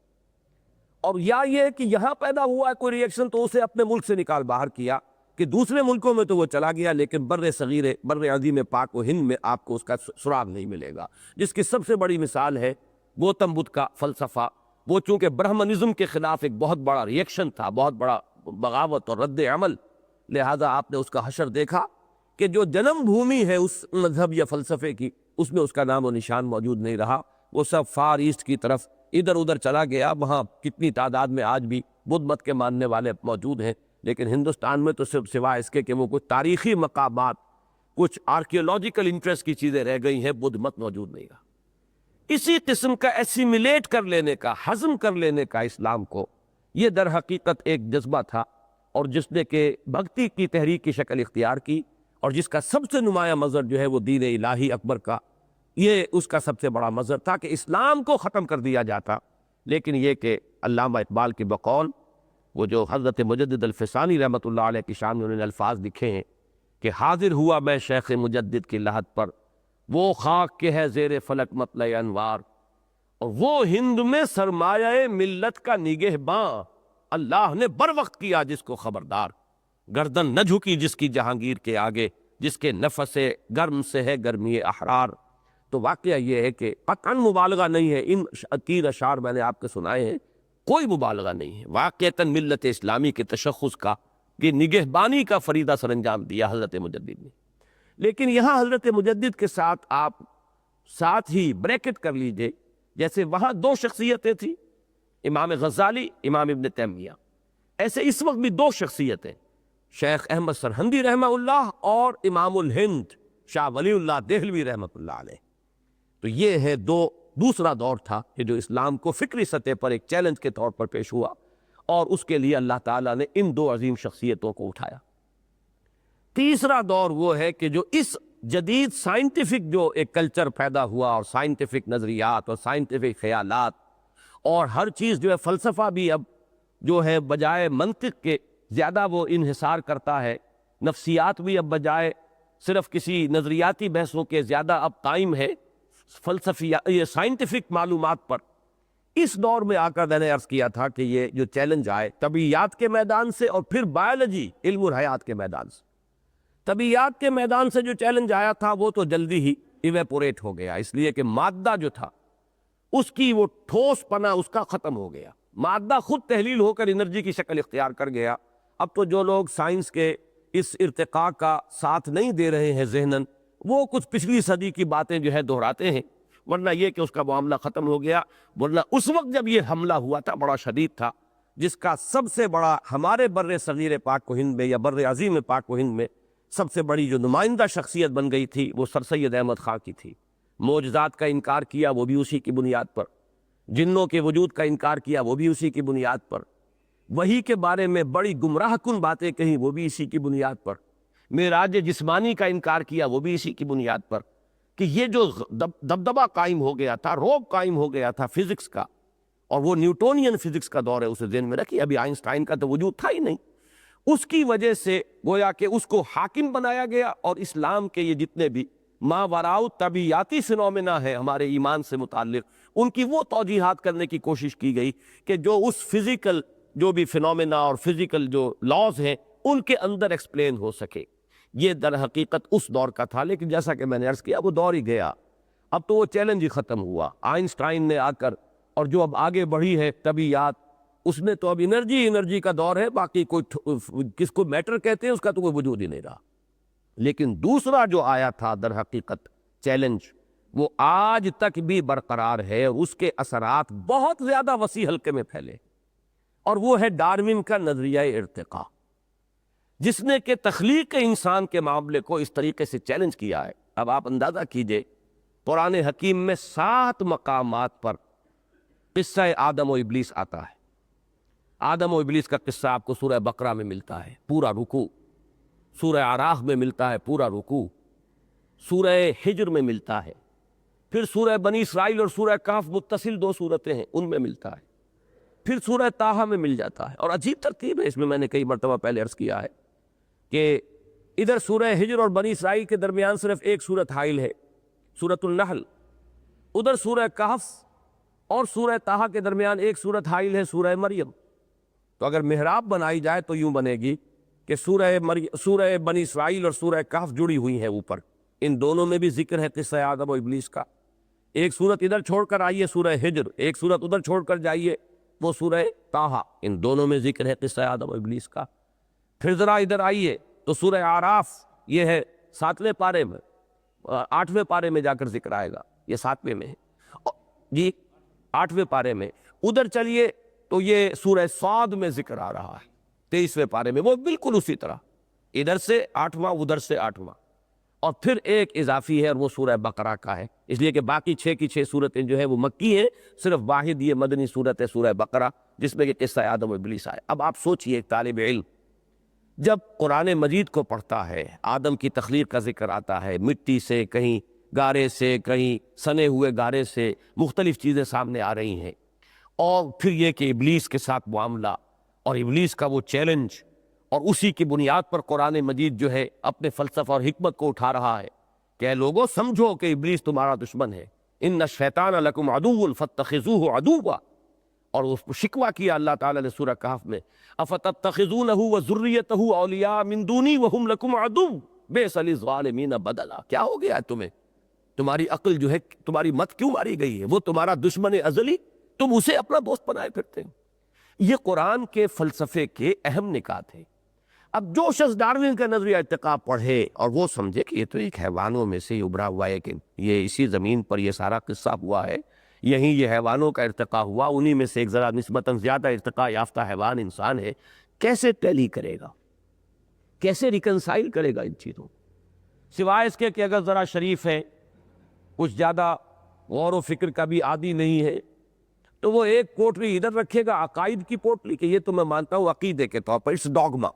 اور یا یہ کہ یہاں پیدا ہوا ہے کوئی ریئیکشن تو اسے اپنے ملک سے نکال باہر کیا کہ دوسرے ملکوں میں تو وہ چلا گیا، لیکن بر صغیر بر عظیم پاک و ہند میں آپ کو اس کا سراغ نہیں ملے گا۔ جس کی سب سے بڑی مثال ہے گوتم بدھ کا فلسفہ۔ وہ چونکہ برہمنزم کے خلاف ایک بہت بڑا ریئیکشن تھا، بہت بڑا بغاوت اور رد عمل، لہذا آپ نے اس کا حشر دیکھا کہ جو جنم بھومی ہے اس مذہب یا فلسفے کی، اس میں اس کا نام و نشان موجود نہیں رہا، وہ سب فار ایسٹ کی طرف ادھر ادھر چلا گیا۔ وہاں کتنی تعداد میں آج بھی بدھ مت کے ماننے والے موجود ہیں، لیکن ہندوستان میں تو صرف سوائے اس کے کہ وہ کچھ تاریخی مقامات، کچھ آرکیولوجیکل انٹرسٹ کی چیزیں رہ گئی ہیں، بدھ مت موجود نہیں رہا۔ اسی قسم کا ایسیمیلیٹ کر لینے کا، ہضم کر لینے کا اسلام کو، یہ در حقیقت ایک جذبہ تھا، اور جس نے کہ بھکتی کی تحریک کی شکل اختیار کی، اور جس کا سب سے نمایاں مظہر جو ہے وہ دین الہی اکبر کا، یہ اس کا سب سے بڑا مظہر تھا کہ اسلام کو ختم کر دیا جاتا۔ لیکن یہ کہ علامہ اقبال کی بقول، وہ جو حضرت مجدد الف ثانی رحمۃ اللہ علیہ کی شان میں انہوں نے الفاظ لکھے ہیں کہ حاضر ہوا میں شیخ مجدد کی لحد پر، وہ خاک کے ہے زیر فلک مطلع انوار، اور وہ ہند میں سرمایہ ملت کا نگہباں، اللہ نے بر وقت کیا جس کو خبردار، گردن نہ جھکی جس کی جہانگیر کے آگے، جس کے نفس گرم سے ہے گرمی احرار۔ تو واقعہ یہ ہے کہ قطعاً مبالغہ نہیں ہے، ان 3 اشعار میں نے آپ کو سنائے ہیں، کوئی مبالغہ نہیں ہے، واقعتاً ملت اسلامی کے تشخص کا، کہ نگہبانی کا فریضہ سر انجام دیا حضرت مجدد نے۔ لیکن یہاں حضرت مجدد کے ساتھ آپ ساتھ ہی بریکٹ کر لیجئے، جیسے وہاں 2 شخصیتیں تھیں، امام غزالی، امام ابن تیمیہ، ایسے اس وقت بھی 2 شخصیتیں، شیخ احمد سرہندی رحمہ اللہ اور امام الہند شاہ ولی اللہ دہلوی رحمۃ اللہ علیہ۔ تو یہ ہے دوسرا دور تھا کہ جو اسلام کو فکری سطح پر ایک چیلنج کے طور پر پیش ہوا، اور اس کے لیے اللہ تعالیٰ نے ان 2 عظیم شخصیتوں کو اٹھایا۔ تیسرا دور وہ ہے کہ جو اس جدید سائنٹیفک جو ایک کلچر پیدا ہوا، اور سائنٹیفک نظریات اور سائنٹیفک خیالات، اور ہر چیز جو ہے فلسفہ بھی اب جو ہے بجائے منطق کے زیادہ وہ انحصار کرتا ہے، نفسیات بھی اب بجائے صرف کسی نظریاتی بحثوں کے زیادہ اب قائم ہے فلسفی یہ سائنٹیفک معلومات پر۔ اس دور میں آ کر میں نے عرض کیا تھا کہ یہ جو چیلنج آئے طبیعیات کے میدان سے اور پھر بایولوجی علم الحیات کے میدان سے، طبیعیات کے میدان سے جو چیلنج آیا تھا وہ تو جلدی ہی ایویپوریٹ ہو گیا، اس لیے کہ مادہ جو تھا اس کی وہ ٹھوس پنا اس کا ختم ہو گیا، مادہ خود تحلیل ہو کر انرجی کی شکل اختیار کر گیا۔ اب تو جو لوگ سائنس کے اس ارتقاء کا ساتھ نہیں دے رہے ہیں ذہناً، وہ کچھ پچھلی صدی کی باتیں جو ہے دہراتے ہیں، ورنہ یہ کہ اس کا معاملہ ختم ہو گیا۔ ورنہ اس وقت جب یہ حملہ ہوا تھا بڑا شدید تھا، جس کا سب سے بڑا ہمارے بر صغیر پاک و ہند میں یا بر عظیم پاک و ہند میں سب سے بڑی جو نمائندہ شخصیت بن گئی تھی وہ سر سید احمد خاں کی تھی۔ معجزات کا انکار کیا وہ بھی اسی کی بنیاد پر، جنوں کے وجود کا انکار کیا وہ بھی اسی کی بنیاد پر، وحی کے بارے میں بڑی گمراہ کن باتیں کہیں وہ بھی اسی کی بنیاد پر، معراج جسمانی کا انکار کیا وہ بھی اسی کی بنیاد پر، کہ یہ جو دبدبہ قائم ہو گیا تھا، رعب قائم ہو گیا تھا فزکس کا، اور وہ نیوٹونین فزکس کا دور ہے، اسے ذہن میں رکھیے، ابھی آئنسٹائن کا تو وجود تھا ہی نہیں، اس کی وجہ سے گویا کہ اس کو حاکم بنایا گیا، اور اسلام کے یہ جتنے بھی ماوراء طبیعیاتی فنومینا ہے ہمارے ایمان سے متعلق، ان کی وہ توجیحات کرنے کی کوشش کی گئی کہ جو اس فزیکل جو بھی فنومینا اور فزیکل جو لاز ہیں ان کے اندر ایکسپلین ہو سکے۔ یہ در حقیقت اس دور کا تھا، لیکن جیسا کہ میں نے عرض کیا وہ دور ہی گیا، اب تو وہ چیلنج ہی ختم ہوا۔ آئنسٹائن نے آ کر اور جو اب آگے بڑھی ہے طبیعیات، اس میں تو اب انرجی کا دور ہے، باقی کوئی کس کو میٹر کہتے ہیں اس کا تو کوئی وجود ہی نہیں رہا۔ لیکن دوسرا جو آیا تھا در حقیقت چیلنج، وہ آج تک بھی برقرار ہے، اور اس کے اثرات بہت زیادہ وسیع حلقے میں پھیلے، اور وہ ہے ڈارون کا نظریہ ارتقاء، جس نے کہ تخلیق انسان کے معاملے کو اس طریقے سے چیلنج کیا ہے۔ اب آپ اندازہ کیجئے، قرآن حکیم میں 7 مقامات پر قصہ آدم و ابلیس آتا ہے۔ آدم و ابلیس کا قصہ آپ کو سورہ بقرہ میں ملتا ہے پورا رکوع، سورہ اعراف میں ملتا ہے پورا رکوع، سورہ ہجر میں ملتا ہے، پھر سورہ بنی اسرائیل اور سورہ کہف متصل 2 سورتیں ہیں ان میں ملتا ہے، پھر سورہ طٰہٰ میں مل جاتا ہے، اور عجیب ترتیب ہے اس میں نے کئی مرتبہ پہلے عرض کیا ہے کہ ادھر سورہ ہجر اور بنی اسرائیل کے درمیان صرف ایک سورت حائل ہے، سورۃ النحل، ادھر سورہ کہف اور سورہ طٰہٰ کے درمیان ایک سورت حائل ہے سورہ مریم۔ تو اگر محراب بنائی جائے تو یوں بنے گی کہ سورہ بنی اسرائیل اور سورہ کہف جڑی ہوئی ہیں اوپر، ان دونوں میں بھی ذکر ہے قصہ آدم و ابلیس کا۔ ایک سورت ادھر چھوڑ کر آئیے سورہ ہجر، ایک سورت ادھر چھوڑ کر جائیے وہ سورہ طٰہٰ، ان دونوں میں ذکر ہے قصہ آدم و ابلیس کا۔ پھر ذرا ادھر آئیے تو سورہ اعراف، یہ ہے 7ویں پارے میں، 8ویں پارے میں جا کر ذکر آئے گا، یہ 7ویں میں ہے جی، 8ویں پارے میں۔ ادھر چلیے تو یہ سورہ صاد میں ذکر آ رہا ہے 23ویں پارے میں، وہ بالکل اسی طرح، ادھر سے 8واں ادھر سے 8واں، اور پھر ایک اضافی ہے اور وہ سورہ بقرہ کا ہے، اس لیے کہ باقی 6 کی 6 صورتیں جو ہیں وہ مکی ہیں، صرف واحد یہ مدنی صورت ہے سورہ بقرہ جس میں کہ قصہ آدم و ابلیس آئے۔ اب آپ سوچئے ایک طالب علم جب قرآن مجید کو پڑھتا ہے، آدم کی تخلیق کا ذکر آتا ہے، مٹی سے، کہیں گارے سے، کہیں سنے ہوئے گارے سے، مختلف چیزیں سامنے آ رہی ہیں، اور پھر یہ کہ ابلیس کے ساتھ معاملہ اور ابلیس کا وہ چیلنج، اور اسی کی بنیاد پر قرآن مجید جو ہے اپنے فلسفہ اور حکمت کو اٹھا رہا ہے کہ اے لوگو سمجھو کہ ابلیس تمہارا دشمن ہے، ان الشیطان لکم عدو فاتخذوہ عدوا، اور اس کو شکوہ کیا اللہ تعالیٰ نے سورہ کہف میں، افتتخذونہ وذریتہ اولیاء من دونی وہم لکم عدو بئس للظالمین بدلا۔ کیا ہو گیا ہے تمہیں؟ تمہاری عقل جو ہے، تمہاری مت کیوں ماری گئی ہے؟ وہ تمہارا دشمن ازلی، تم اسے اپنا دوست بنائے پھرتے ہیں۔ یہ قرآن کے فلسفے کے اہم نکات ہیں۔ اب جو شخص ڈارون کا نظریہ ارتقاء پڑھے اور وہ سمجھے کہ یہ تو ایک حیوانوں میں سے ابھرا ہوا ہے، کہ یہ اسی زمین پر یہ سارا قصہ ہوا ہے، یہیں یہ حیوانوں کا ارتقاء ہوا، انہی میں سے ایک ذرا نسبتاً زیادہ ارتقاء یافتہ حیوان انسان ہے، کیسے ٹیلی کرے گا، کیسے ریکنسائل کرے گا ان چیزوں؟ سوائے اس کے کہ اگر ذرا شریف ہے، کچھ زیادہ غور و فکر کا بھی عادی نہیں ہے، تو وہ ایک پوٹلی ادھر رکھے گا، عقائد کی پوٹلی، کہ یہ تو میں مانتا ہوں عقیدے کے طور پر، اٹس ڈاگما،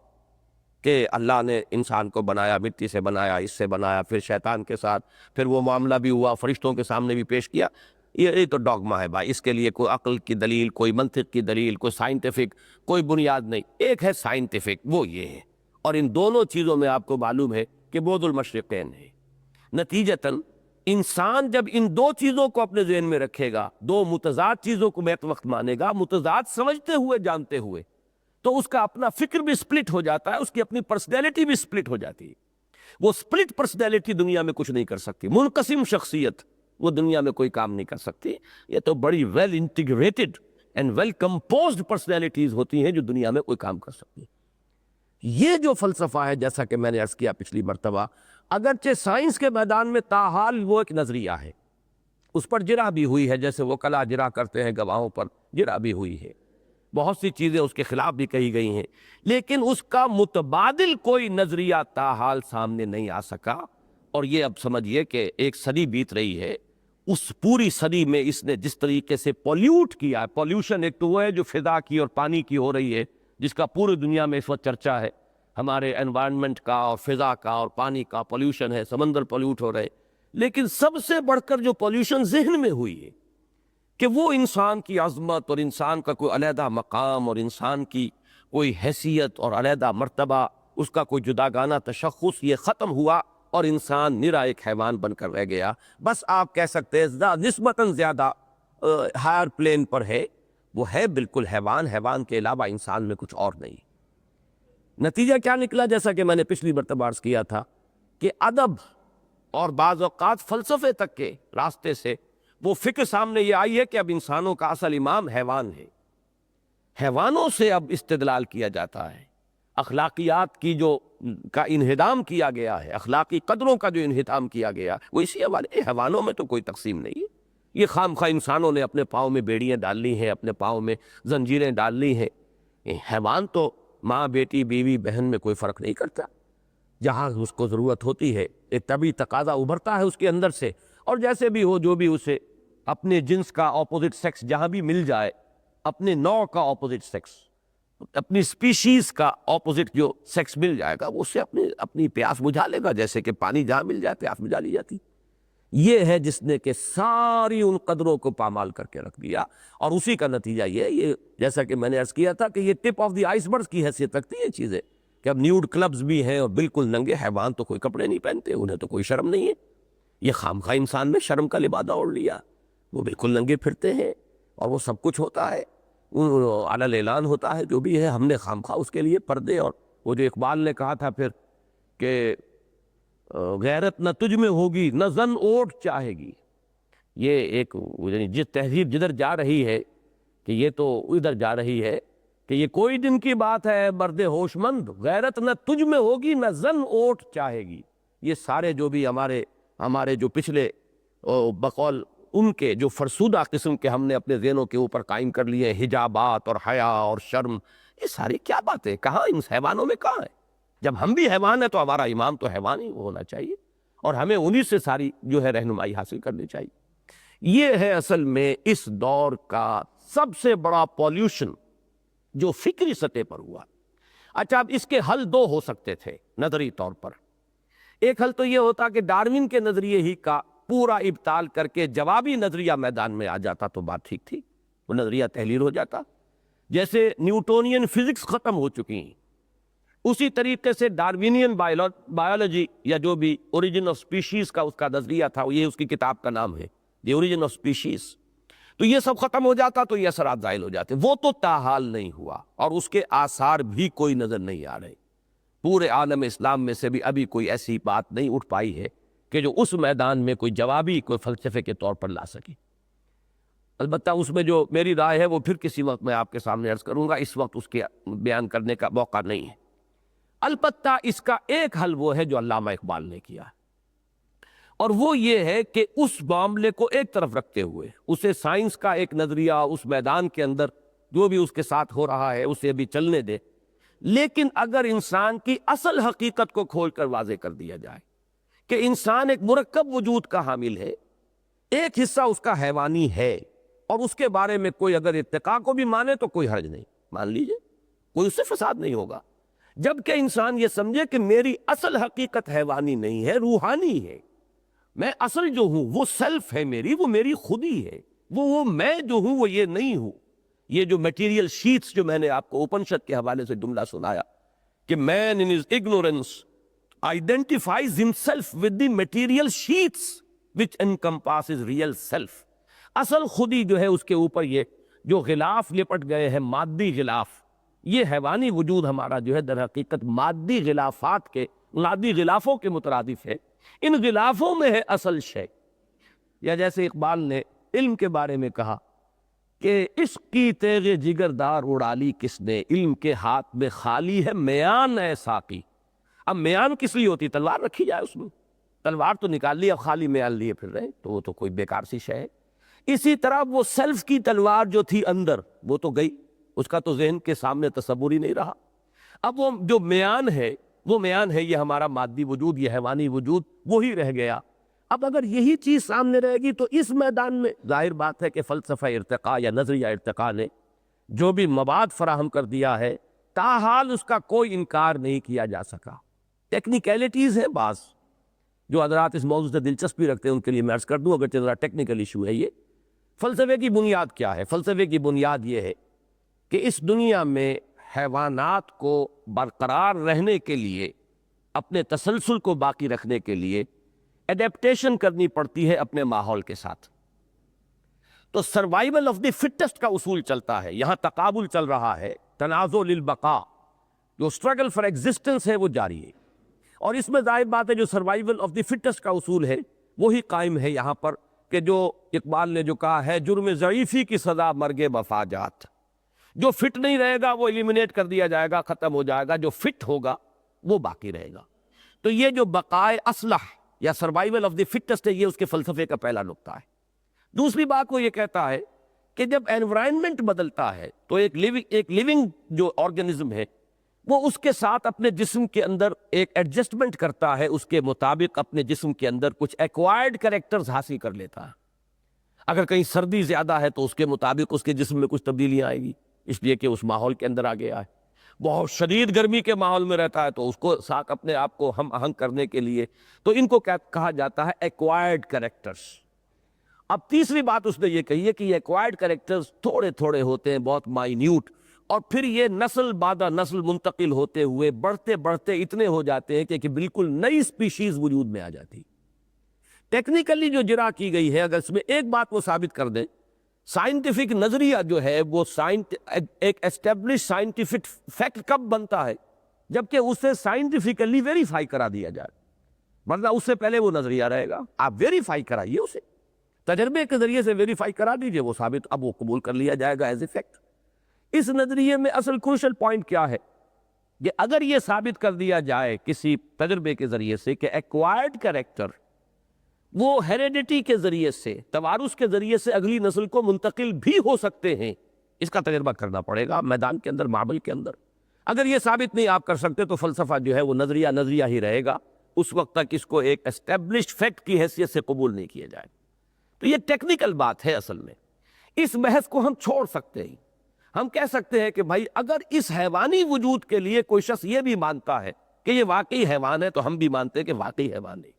کہ اللہ نے انسان کو بنایا، مٹی سے بنایا، اس سے بنایا، پھر شیطان کے ساتھ پھر وہ معاملہ بھی ہوا، فرشتوں کے سامنے بھی پیش کیا، یہ تو ڈاگما ہے بھائی، اس کے لیے کوئی عقل کی دلیل، کوئی منطق کی دلیل، کوئی سائنٹیفک کوئی بنیاد نہیں۔ ایک ہے سائنٹیفک، وہ یہ ہے، اور ان دونوں چیزوں میں آپ کو معلوم ہے کہ بعد المشرقین ہے۔ نتیجتاً انسان جب ان دو چیزوں کو اپنے ذہن میں رکھے گا، دو متضاد چیزوں کو بیک وقت مانے گا، متضاد سمجھتے ہوئے جانتے ہوئے، تو اس کا اپنا فکر بھی سپلٹ ہو جاتا ہے، اس کی اپنی پرسنالٹی بھی سپلٹ ہو جاتی ہے۔ وہ سپلٹ پرسنالٹی دنیا میں کچھ نہیں کر سکتی، منقسم شخصیت وہ دنیا میں کوئی کام نہیں کر سکتی۔ یہ تو بڑی well integrated and well composed personalities ہوتی ہیں جو دنیا میں کوئی کام کر سکتی ہیں۔ یہ جو فلسفہ ہے، جیسا کہ میں نے عرض کیا پچھلی مرتبہ، اگرچہ سائنس کے میدان میں تاحال وہ ایک نظریہ ہے، اس پر جرح بھی ہوئی ہے، جیسے وہ کلا جرح کرتے ہیں گواہوں پر، جرح بھی ہوئی ہے، بہت سی چیزیں اس کے خلاف بھی کہی گئی ہیں، لیکن اس کا متبادل کوئی نظریہ تاحال سامنے نہیں آ سکا۔ اور یہ اب سمجھیے کہ ایک صدی بیت رہی ہے، اس پوری صدی میں اس نے جس طریقے سے پولیوٹ کیا ہے، پولیوشن ایک تو وہ ہے جو فضا کی اور پانی کی ہو رہی ہے، جس کا پوری دنیا میں اس وقت چرچا ہے، ہمارے انوائرمنٹ کا اور فضا کا اور پانی کا پولیوشن ہے، سمندر پولیوٹ ہو رہے، لیکن سب سے بڑھ کر جو پولیوشن ذہن میں ہوئی ہے کہ وہ انسان کی عظمت اور انسان کا کوئی علیحدہ مقام اور انسان کی کوئی حیثیت اور علیحدہ مرتبہ، اس کا کوئی جداگانہ تشخص، یہ ختم ہوا اور انسان نرا ایک حیوان بن کر رہ گیا۔ بس آپ کہہ سکتے ہیں نسبتاً زیادہ ہائر پلین پر ہے، وہ ہے بالکل حیوان، حیوان کے علاوہ انسان میں کچھ اور نہیں۔ نتیجہ کیا نکلا؟ جیسا کہ میں نے پچھلی مرتبہ عرض کیا تھا کہ ادب اور بعض اوقات فلسفے تک کے راستے سے وہ فکر سامنے یہ آئی ہے کہ اب انسانوں کا اصل امام حیوان ہے، حیوانوں سے اب استدلال کیا جاتا ہے، اخلاقیات کی جو کا انہدام کیا گیا ہے، اخلاقی قدروں کا جو انہدام کیا گیا وہ اسی حوالے، حیوانوں میں تو کوئی تقسیم نہیں ہے، یہ خام خواہ انسانوں نے اپنے پاؤں میں بیڑیاں ڈال لی ہیں، اپنے پاؤں میں زنجیریں ڈال لی ہیں، حیوان تو ماں بیٹی بیوی بہن میں کوئی فرق نہیں کرتا، جہاں اس کو ضرورت ہوتی ہے ایک طبعی تقاضا ابھرتا ہے اس کے اندر سے، اور جیسے بھی ہو جو بھی اسے اپنے جنس کا اپوزٹ سیکس جہاں بھی مل جائے، اپنے نوع کا اپوزٹ سیکس، اپنی سپیشیز کا اپوزٹ جو سیکس مل جائے گا وہ اسے اپنی پیاس بجھا لے گا، جیسے کہ پانی جہاں مل جائے پیاس بجھا لی جاتی۔ یہ ہے جس نے کہ ساری ان قدروں کو پامال کر کے رکھ دیا، اور اسی کا نتیجہ یہ جیسا کہ میں نے عرض کیا تھا کہ یہ ٹپ آف دی آئس برگ کی حیثیت رکھتی ہے چیزیں، کہ اب نیوڈ کلبز بھی ہیں اور بالکل ننگے، حیوان تو کوئی کپڑے نہیں پہنتے، انہیں تو کوئی شرم نہیں ہے، یہ خام خواہ انسان نے شرم کا لبادہ اوڑھ لیا، وہ بالکل ننگے پھرتے ہیں اور وہ سب کچھ ہوتا ہے، علی اعلان ہوتا ہے، جو بھی ہے ہم نے خام خواہ اس کے لیے پردے، اور وہ جو اقبال نے کہا تھا پھر کہ غیرت نہ تجھ میں ہوگی نہ زن اوٹ چاہے گی، یہ ایک جس تہذیب جدھر جا رہی ہے کہ یہ تو ادھر جا رہی ہے کہ یہ کوئی دن کی بات ہے مرد ہوش مند، غیرت نہ تجھ میں ہوگی نہ زن اوٹ چاہے گی۔ یہ سارے جو بھی ہمارے جو پچھلے بقول ان کے جو فرسودہ قسم کے ہم نے اپنے ذہنوں کے اوپر قائم کر لیے ہیں، حجابات اور حیا اور شرم، یہ ساری کیا باتیں، کہاں ان حیوانوں میں کہاں ہے؟ جب ہم بھی حیوان ہیں تو ہمارا امام تو حیوان ہی ہونا چاہیے، اور ہمیں انہی سے ساری جو ہے رہنمائی حاصل کرنی چاہیے۔ یہ ہے اصل میں اس دور کا سب سے بڑا پولیوشن جو فکری سطح پر ہوا۔ اچھا، اب اس کے حل دو ہو سکتے تھے نظری طور پر۔ ایک حل تو یہ ہوتا کہ ڈارون کے نظریے ہی کا پورا ابطال کر کے جوابی نظریہ میدان میں آ جاتا تو بات ٹھیک تھی، وہ نظریہ تحلیل ہو جاتا، جیسے نیوٹونین فزکس ختم ہو چکی ہیں، اسی طریقے سے ڈاروینین بایولوجی یا جو بھی اوریجن آف سپیشیز کا اس کا نظریہ تھا، یہ اس کی کتاب کا نام ہے دی اوریجن آف سپیشیز، تو یہ سب ختم ہو جاتا تو یہ اثرات زائل ہو جاتے، وہ تو تاحال نہیں ہوا، اور اس کے آثار بھی کوئی نظر نہیں آ رہے۔ پورے عالم اسلام میں سے بھی ابھی کوئی ایسی بات نہیں اٹھ پائی ہے کہ جو اس میدان میں کوئی جوابی کوئی فلسفے کے طور پر لا سکے۔ البتہ اس میں جو میری رائے ہے وہ پھر کسی وقت میں آپ کے سامنے عرض کروں گا، اس وقت اس کے بیان کرنے کا موقع نہیں ہے۔ البتہ اس کا ایک حل وہ ہے جو علامہ اقبال نے کیا، اور وہ یہ ہے کہ اس معاملے کو ایک طرف رکھتے ہوئے اسے سائنس کا ایک نظریہ اس میدان کے اندر جو بھی اس کے ساتھ ہو رہا ہے اسے بھی چلنے دے، لیکن اگر انسان کی اصل حقیقت کو کھول کر واضح کر دیا جائے کہ انسان ایک مرکب وجود کا حامل ہے، ایک حصہ اس کا حیوانی ہے، اور اس کے بارے میں کوئی اگر اتقاء کو بھی مانے تو کوئی حرج نہیں، مان لیجئے، کوئی اس سے فساد نہیں ہوگا، جبکہ انسان یہ سمجھے کہ میری اصل حقیقت حیوانی نہیں ہے، روحانی ہے، میں اصل جو ہوں وہ سیلف ہے میری، وہ میری خودی ہے، وہ میں جو ہوں وہ یہ نہیں ہوں۔ یہ جو میٹیریل شیٹس جو میں نے آپ کو اپنشد کے حوالے سے جملہ سنایا کہ مین ان his ignorance identifies himself with the material sheets، which encompasses real self. اصل خودی جو ہے اس کے اوپر یہ جو غلاف لپٹ گئے ہیں مادی غلاف، یہ حیوانی وجود ہمارا جو ہے در حقیقت مادی غلافات کے مادی غلافوں کے مترادف ہے. ان غلافوں میں ہے اصل شے. یا جیسے اقبال نے علم کے بارے میں کہا کہ عشق کی تیغ جگر دار اڑا لی کس نے، علم کے ہاتھ میں خالی ہے میان اے ساقی. اب میان کس لیے ہوتی؟ تلوار رکھی جائے اس میں، تلوار تو نکال لی، اب خالی میان لیے پھر رہے تو وہ تو کوئی بیکار سی شے ہے. اسی طرح وہ سیلف کی تلوار جو تھی اندر وہ تو گئی، اس کا تو ذہن کے سامنے تصور ہی نہیں رہا. اب وہ جو میان ہے وہ میان ہے یہ ہمارا مادی وجود، یہ حیوانی وجود، وہی رہ گیا. اب اگر یہی چیز سامنے رہے گی تو اس میدان میں ظاہر بات ہے کہ فلسفہ ارتقاء یا نظریہ ارتقاء نے جو بھی مواد فراہم کر دیا ہے تاحال اس کا کوئی انکار نہیں کیا جا سکا. ٹیکنیکلٹیز ہیں بعض جو حضرات اس موضوع سے دلچسپی رکھتے ہیں ان کے لیے میں عرض کر دوں، اگرچہ ذرا ٹیکنیکل ایشو ہے یہ. فلسفے کی بنیاد کیا ہے؟ فلسفے کی بنیاد یہ ہے کہ اس دنیا میں حیوانات کو برقرار رہنے کے لیے، اپنے تسلسل کو باقی رکھنے کے لیے ایڈیپٹیشن کرنی پڑتی ہے اپنے ماحول کے ساتھ. تو سروائیول آف دی فٹسٹ کا اصول چلتا ہے، یہاں تقابل چل رہا ہے، تنازع للبقاء، جو اسٹرگل فار ایگزسٹنس ہے وہ جاری ہے. اور اس میں ظاہر بات ہے جو سروائیول آف دی فٹسٹ کا اصول ہے وہی قائم ہے یہاں پر، کہ جو اقبال نے جو کہا ہے جرم ضعیفی کی سزا مرگ مفاجات. جو فٹ نہیں رہے گا وہ ایلیمینیٹ کر دیا جائے گا، ختم ہو جائے گا، جو فٹ ہوگا وہ باقی رہے گا. تو یہ جو بقائے اصلح یا سروائیول آف دی فٹسٹ ہے یہ اس کے فلسفے کا پہلا نقطہ ہے. دوسری بات وہ یہ کہتا ہے کہ جب انوائرمنٹ بدلتا ہے تو ایک لیونگ جو آرگنزم ہے وہ اس کے ساتھ اپنے جسم کے اندر ایک ایڈجسٹمنٹ کرتا ہے، اس کے مطابق اپنے جسم کے اندر کچھ ایکوائرڈ کریکٹرز حاصل کر لیتا ہے. اگر کہیں سردی زیادہ ہے تو اس کے مطابق اس کے جسم میں کچھ تبدیلیاں آئے گی، اس لیے کہ اس ماحول کے اندر آ گیا ہے. بہت شدید گرمی کے ماحول میں رہتا ہے تو اس کو ساتھ اپنے آپ کو ہم آہنگ کرنے کے لیے، تو ان کو کیا کہا جاتا ہے؟ Acquired characters. اب تیسری بات اس نے یہ کہی ہے کہ یہ ایکوائرڈ کریکٹرز تھوڑے تھوڑے ہوتے ہیں، بہت مائنیوٹ، اور پھر یہ نسل بعد نسل منتقل ہوتے ہوئے بڑھتے بڑھتے اتنے ہو جاتے ہیں کہ بالکل نئی سپیشیز وجود میں آ جاتی. ٹیکنیکلی جو جرا کی گئی ہے، اگر اس میں ایک بات وہ ثابت کر دیں، سائنٹیفک نظریہ جو ہے وہ ایک اسٹیبلش سائنٹیفک فیکٹ کب بنتا ہے؟ جبکہ اسے سائنٹیفکلی ویریفائی کرا دیا جائے، ورنہ اس سے پہلے وہ نظریہ رہے گا. آپ ویریفائی کرائیے، اسے تجربے کے ذریعے سے ویریفائی کرا دیجئے، وہ ثابت، اب وہ قبول کر لیا جائے گا ایز اے فیکٹ. اس نظریے میں اصل کروشل پوائنٹ کیا ہے کہ اگر یہ ثابت کر دیا جائے کسی تجربے کے ذریعے سے کہ ایکوائرڈ کریکٹر وہ ہیریڈیٹی کے ذریعے سے، توارث کے ذریعے سے اگلی نسل کو منتقل بھی ہو سکتے ہیں، اس کا تجربہ کرنا پڑے گا میدان کے اندر، معامل کے اندر. اگر یہ ثابت نہیں آپ کر سکتے تو فلسفہ جو ہے وہ نظریہ ہی رہے گا، اس وقت تک اس کو ایک اسٹیبلشڈ فیکٹ کی حیثیت سے قبول نہیں کیا جائے. تو یہ ٹیکنیکل بات ہے. اصل میں اس بحث کو ہم چھوڑ سکتے ہیں. ہم کہہ سکتے ہیں کہ بھائی اگر اس حیوانی وجود کے لیے کوئی شخص یہ بھی مانتا ہے کہ یہ واقعی حیوان ہے تو ہم بھی مانتے ہیں کہ واقعی حیوان ہے،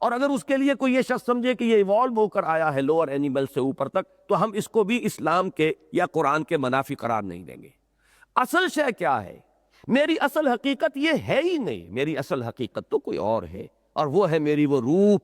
اور اگر اس کے لیے کوئی یہ شخص سمجھے کہ یہ ایوالو ہو کر آیا ہے لوور اینیمل سے اوپر تک، تو ہم اس کو بھی اسلام کے یا قرآن کے منافی قرار نہیں دیں گے. اصل شے کیا ہے؟ میری اصل حقیقت یہ ہے ہی نہیں، میری اصل حقیقت تو کوئی اور ہے، اور وہ ہے میری وہ روح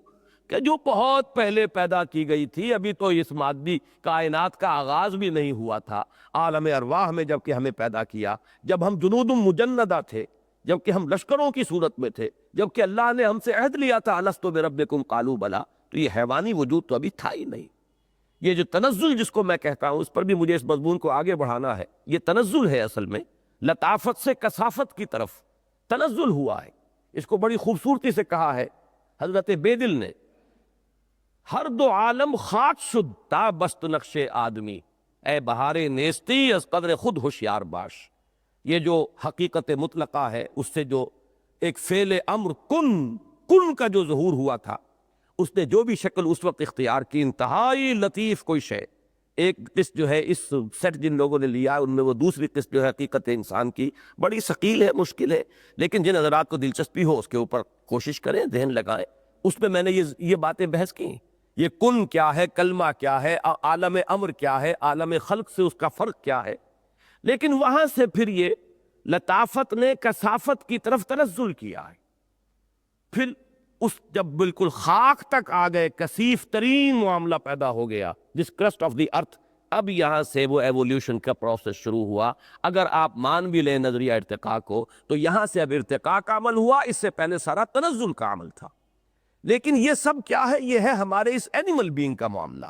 کہ جو بہت پہلے پیدا کی گئی تھی. ابھی تو اس مادی کائنات کا آغاز بھی نہیں ہوا تھا. عالم ارواح میں جب کہ ہمیں پیدا کیا، جب ہم جنود مجندہ تھے، جب کہ ہم لشکروں کی صورت میں تھے، جب کہ اللہ نے ہم سے عہد لیا تھا الستو بربکم قالوا بلا، تو یہ حیوانی وجود تو ابھی تھا ہی نہیں. یہ جو تنزل جس کو میں کہتا ہوں، اس پر بھی مجھے اس مضمون کو آگے بڑھانا ہے. یہ تنزل ہے، اصل میں لطافت سے کثافت کی طرف تنزل ہوا ہے. اس کو بڑی خوبصورتی سے کہا ہے حضرت بیدل نے، ہر دو عالم خاک شد تا بست نقش آدمی، اے بہار نیستی از قدر خود ہوشیار باش. یہ جو حقیقت مطلقہ ہے اس سے جو ایک فعل امر کن کا جو ظہور ہوا تھا، اس نے جو بھی شکل اس وقت اختیار کی، انتہائی لطیف کوئی شے. ایک قسط جو ہے اس سیٹ جن لوگوں نے لیا ان میں وہ دوسری قسط جو ہے حقیقت انسان کی، بڑی ثقیل ہے، مشکل ہے، لیکن جن حضرات کو دلچسپی ہو اس کے اوپر کوشش کریں، ذہن لگائیں. اس میں میں نے یہ باتیں بحث کی. یہ کن کیا ہے، کلمہ کیا ہے، عالم امر کیا ہے، عالم خلق سے اس کا فرق کیا ہے. لیکن وہاں سے پھر یہ لطافت نے کثافت کی طرف تنزل کیا ہے. پھر اس جب بالکل خاک تک آ گئے، کثیف ترین معاملہ پیدا ہو گیا، دس کرسٹ آف دی ارتھ، اب یہاں سے وہ ایولیوشن کا پروسیس شروع ہوا۔ اگر آپ مان بھی لیں نظریہ ارتقاء کو تو یہاں سے اب ارتقاء کا عمل ہوا، اس سے پہلے سارا تنزل کا عمل تھا۔ لیکن یہ سب کیا ہے؟ یہ ہے ہمارے اس اینیمل بینگ کا معاملہ۔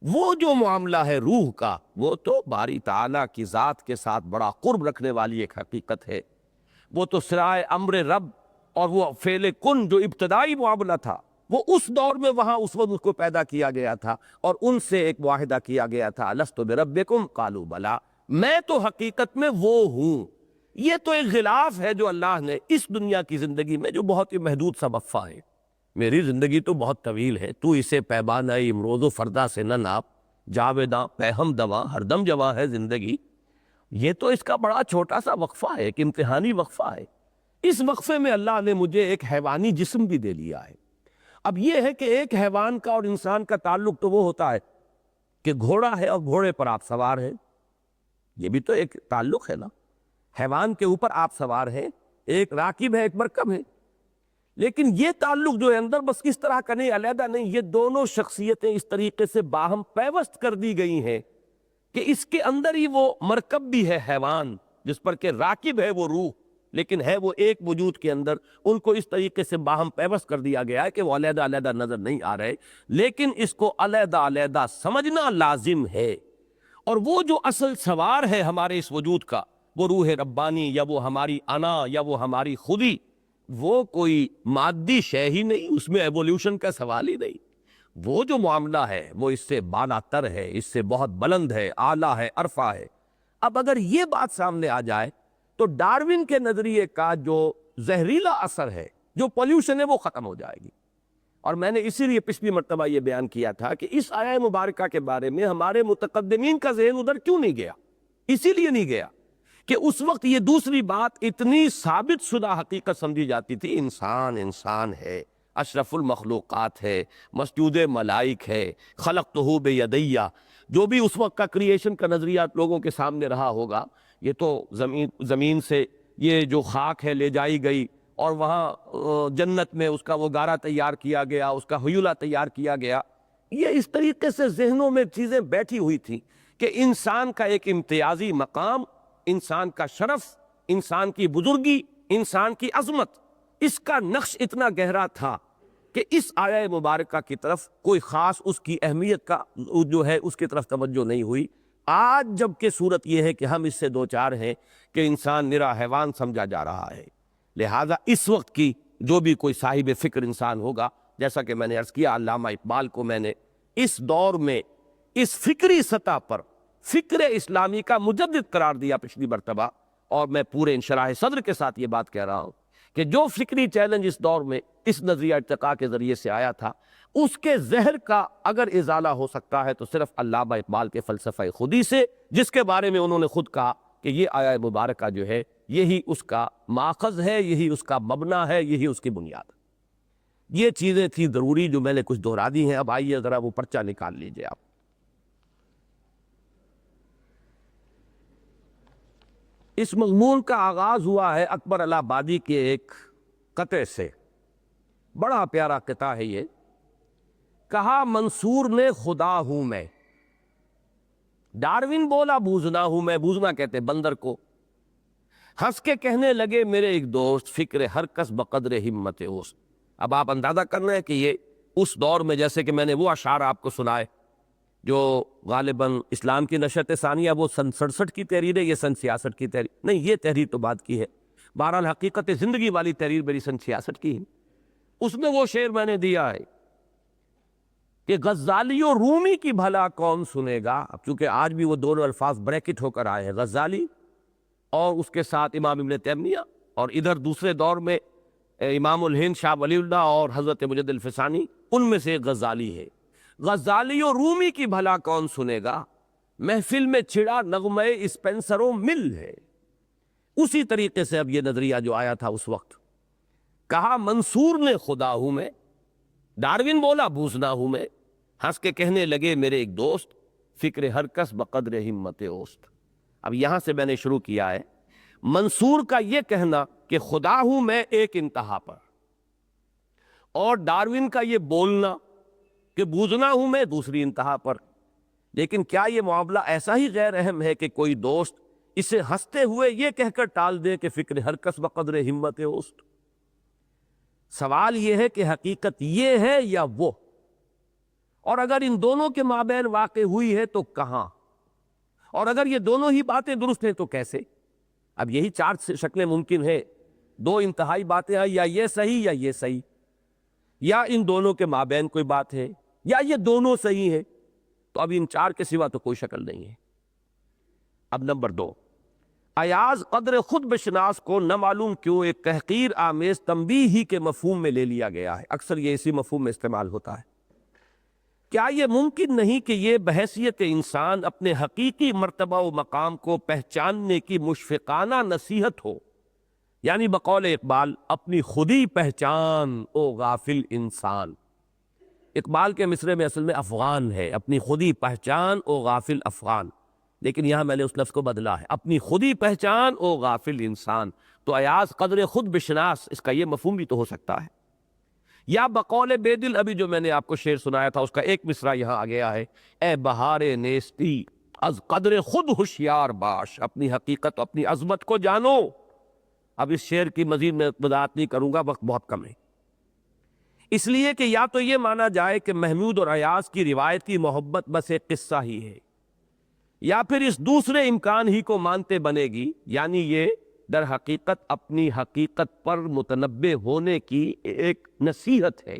وہ جو معاملہ ہے روح کا، وہ تو باری تعالیٰ کی ذات کے ساتھ بڑا قرب رکھنے والی ایک حقیقت ہے۔ وہ تو سرائے امر رب اور وہ فعل کن جو ابتدائی معاملہ تھا، وہ اس دور میں وہاں اس وقت اس کو پیدا کیا گیا تھا اور ان سے ایک معاہدہ کیا گیا تھا، الست بربکم قالوا بلا، میں تو حقیقت میں وہ ہوں۔ یہ تو ایک غلاف ہے جو اللہ نے اس دنیا کی زندگی میں، جو بہت ہی محدود سا وقفہ ہے۔ میری زندگی تو بہت طویل ہے، تو اسے پیمانہ امروز و فردا سے نہ ناپ، جاویداں پہم دواں ہر دم جواں ہے زندگی۔ یہ تو اس کا بڑا چھوٹا سا وقفہ ہے، ایک امتحانی وقفہ ہے۔ اس وقفے میں اللہ نے مجھے ایک حیوانی جسم بھی دے دیا ہے۔ اب یہ ہے کہ ایک حیوان کا اور انسان کا تعلق تو وہ ہوتا ہے کہ گھوڑا ہے اور گھوڑے پر آپ سوار ہیں، یہ بھی تو ایک تعلق ہے نا، حیوان کے اوپر آپ سوار ہیں، ایک راکب ہے، ایک مرکب ہے۔ لیکن یہ تعلق جو ہے اندر بس اس طرح کا نہیں، علیحدہ نہیں، یہ دونوں شخصیتیں اس طریقے سے باہم پیوست کر دی گئی ہیں کہ اس کے اندر ہی وہ مرکب بھی ہے حیوان، جس پر کہ راکب ہے وہ روح، لیکن ہے وہ ایک وجود کے اندر، ان کو اس طریقے سے باہم پیوست کر دیا گیا ہے کہ وہ علیحدہ علیحدہ نظر نہیں آ رہے، لیکن اس کو علیحدہ علیحدہ سمجھنا لازم ہے۔ اور وہ جو اصل سوار ہے ہمارے اس وجود کا، وہ روح ربانی یا وہ ہماری انا یا وہ ہماری خودی، وہ کوئی مادی شے ہی نہیں، اس میں ایولیوشن کا سوال ہی نہیں۔ وہ جو معاملہ ہے وہ اس سے بالا تر ہے، اس سے بہت بلند ہے، اعلیٰ ہے، عرفہ ہے۔ اب اگر یہ بات سامنے آ جائے تو ڈارون کے نظریے کا جو زہریلا اثر ہے، جو پولیوشن ہے، وہ ختم ہو جائے گی۔ اور میں نے اسی لیے پچھلی مرتبہ یہ بیان کیا تھا کہ اس آیہ مبارکہ کے بارے میں ہمارے متقدمین کا ذہن ادھر کیوں نہیں گیا؟ اسی لیے نہیں گیا کہ اس وقت یہ دوسری بات اتنی ثابت شدہ حقیقت سمجھی جاتی تھی، انسان انسان ہے، اشرف المخلوقات ہے، مسجود ملائک ہے، خلقتہ بیدیہ، جو بھی اس وقت کا کریشن کا نظریہ لوگوں کے سامنے رہا ہوگا، یہ تو زمین سے یہ جو خاک ہے لے جائی گئی اور وہاں جنت میں اس کا وہ گارہ تیار کیا گیا، اس کا حیولہ تیار کیا گیا۔ یہ اس طریقے سے ذہنوں میں چیزیں بیٹھی ہوئی تھیں کہ انسان کا ایک امتیازی مقام، انسان کا شرف، انسان کی بزرگی، انسان کی عظمت، اس کا نقش اتنا گہرا تھا کہ اس آیہ مبارکہ کی طرف کوئی خاص اس کی اہمیت کا جو ہے اس کی طرف توجہ نہیں ہوئی۔ آج جب کہ صورت یہ ہے کہ ہم اس سے دوچار ہیں کہ انسان نرا حیوان سمجھا جا رہا ہے، لہٰذا اس وقت کی جو بھی کوئی صاحب فکر انسان ہوگا، جیسا کہ میں نے عرض کیا، علامہ اقبال کو میں نے اس دور میں اس فکری سطح پر فکر اسلامی کا مجدد قرار دیا پچھلی مرتبہ، اور میں پورے انشراح صدر کے ساتھ یہ بات کہہ رہا ہوں کہ جو فکری چیلنج اس دور میں اس نظریہ ارتقاء کے ذریعے سے آیا تھا، اس کے زہر کا اگر ازالہ ہو سکتا ہے تو صرف علامہ اقبال کے فلسفہ خودی سے، جس کے بارے میں انہوں نے خود کہا کہ یہ آیہ مبارکہ جو ہے یہی اس کا ماخذ ہے، یہی اس کا مبنی ہے، یہی اس کی بنیاد۔ یہ چیزیں تھیں ضروری جو میں نے کچھ دہرا دی ہیں۔ اب آئیے ذرا وہ پرچہ نکال لیجئے آپ۔ اس مضمون کا آغاز ہوا ہے اکبر الہٰبادی کے ایک قطعے سے، بڑا پیارا قطعہ ہے یہ۔ کہا منصور نے خدا ہوں میں، ڈارون بولا بوزنا ہوں میں، بوزنا کہتے بندر کو، ہنس کے کہنے لگے میرے ایک دوست، فکر ہر کس بقدر ہمت اوست۔ اب آپ اندازہ کرنا ہے کہ یہ اس دور میں، جیسے کہ میں نے وہ اشعار آپ کو سنائے جو غالباً اسلام کی نشرت ثانیہ وہ سن 67 کی تحریر ہے، یہ سن 66 کی تحریر نہیں، یہ تحریر تو بعد کی ہے، بہرحال حقیقت زندگی والی تحریر میری سن 66 کی ہے۔ اس میں وہ شعر میں نے دیا ہے کہ غزالی و رومی کی بھلا کون سنے گا۔ اب چونکہ آج بھی وہ دونوں الفاظ بریکٹ ہو کر آئے ہیں، غزالی اور اس کے ساتھ امام ابن تیمیہ، اور ادھر دوسرے دور میں امام الہند شاہ ولی اللہ اور حضرت مجد الفسانی، ان میں سے ایک غزالی ہے۔ غزالی و رومی کی بھلا کون سنے گا، محفل میں چھڑا نغمہ اسپینسر و مل ہے۔ اسی طریقے سے اب یہ نظریہ جو آیا تھا اس وقت، کہا منصور نے خدا ہوں میں، ڈارون بولا بوزنا ہوں میں، ہنس کے کہنے لگے میرے ایک دوست، فکر ہر کس بقدر ہمت اوست۔ اب یہاں سے میں نے شروع کیا ہے منصور کا یہ کہنا کہ خدا ہوں میں ایک انتہا پر، اور ڈارون کا یہ بولنا کہ بوزنا ہوں میں دوسری انتہا پر۔ لیکن کیا یہ معاملہ ایسا ہی غیر اہم ہے کہ کوئی دوست اسے ہنستے ہوئے یہ کہہ کر ٹال دے کہ فکر ہر کس بقدر ہمت اوست؟ سوال یہ ہے کہ حقیقت یہ ہے یا وہ، اور اگر ان دونوں کے مابین واقع ہوئی ہے تو کہاں، اور اگر یہ دونوں ہی باتیں درست ہیں تو کیسے؟ اب یہی چار شکلیں ممکن ہیں، دو انتہائی باتیں ہیں، یا یہ صحیح یا یہ صحیح، یا ان دونوں کے مابین کوئی بات ہے، یا یہ دونوں صحیح ہیں۔ تو اب ان چار کے سوا تو کوئی شکل نہیں ہے۔ اب نمبر 2، ایاز قدر خود بشناس کو نہ معلوم کیوں ایک تحقیر آمیز تنبیہ ہی کے مفہوم میں لے لیا گیا ہے۔ اکثر یہ اسی مفہوم میں استعمال ہوتا ہے۔ کیا یہ ممکن نہیں کہ یہ بحیثیت انسان اپنے حقیقی مرتبہ و مقام کو پہچاننے کی مشفقانہ نصیحت ہو؟ یعنی بقول اقبال، اپنی خودی پہچان او غافل انسان۔ اقبال کے مصرے میں اصل میں افغان ہے، اپنی خودی پہچان او غافل افغان، لیکن یہاں میں نے اس لفظ کو بدلا ہے، اپنی خودی پہچان او غافل انسان۔ تو ایاز قدر خود بشناس، اس کا یہ مفہوم بھی تو ہو سکتا ہے۔ یا بقول بے دل، ابھی جو میں نے آپ کو شعر سنایا تھا اس کا ایک مصرع یہاں آ گیا ہے، اے بہار نیستی از قدر خود ہوشیار باش، اپنی حقیقت اپنی عظمت کو جانو۔ اب اس شعر کی مزید میں وضاحت نہیں کروں گا، وقت بہت کم ہے، اس لیے کہ یا تو یہ مانا جائے کہ محمود اور ایاز کی روایتی محبت بس ایک قصہ ہی ہے، یا پھر اس دوسرے امکان ہی کو مانتے بنے گی، یعنی یہ در حقیقت اپنی حقیقت پر متنبع ہونے کی ایک نصیحت ہے۔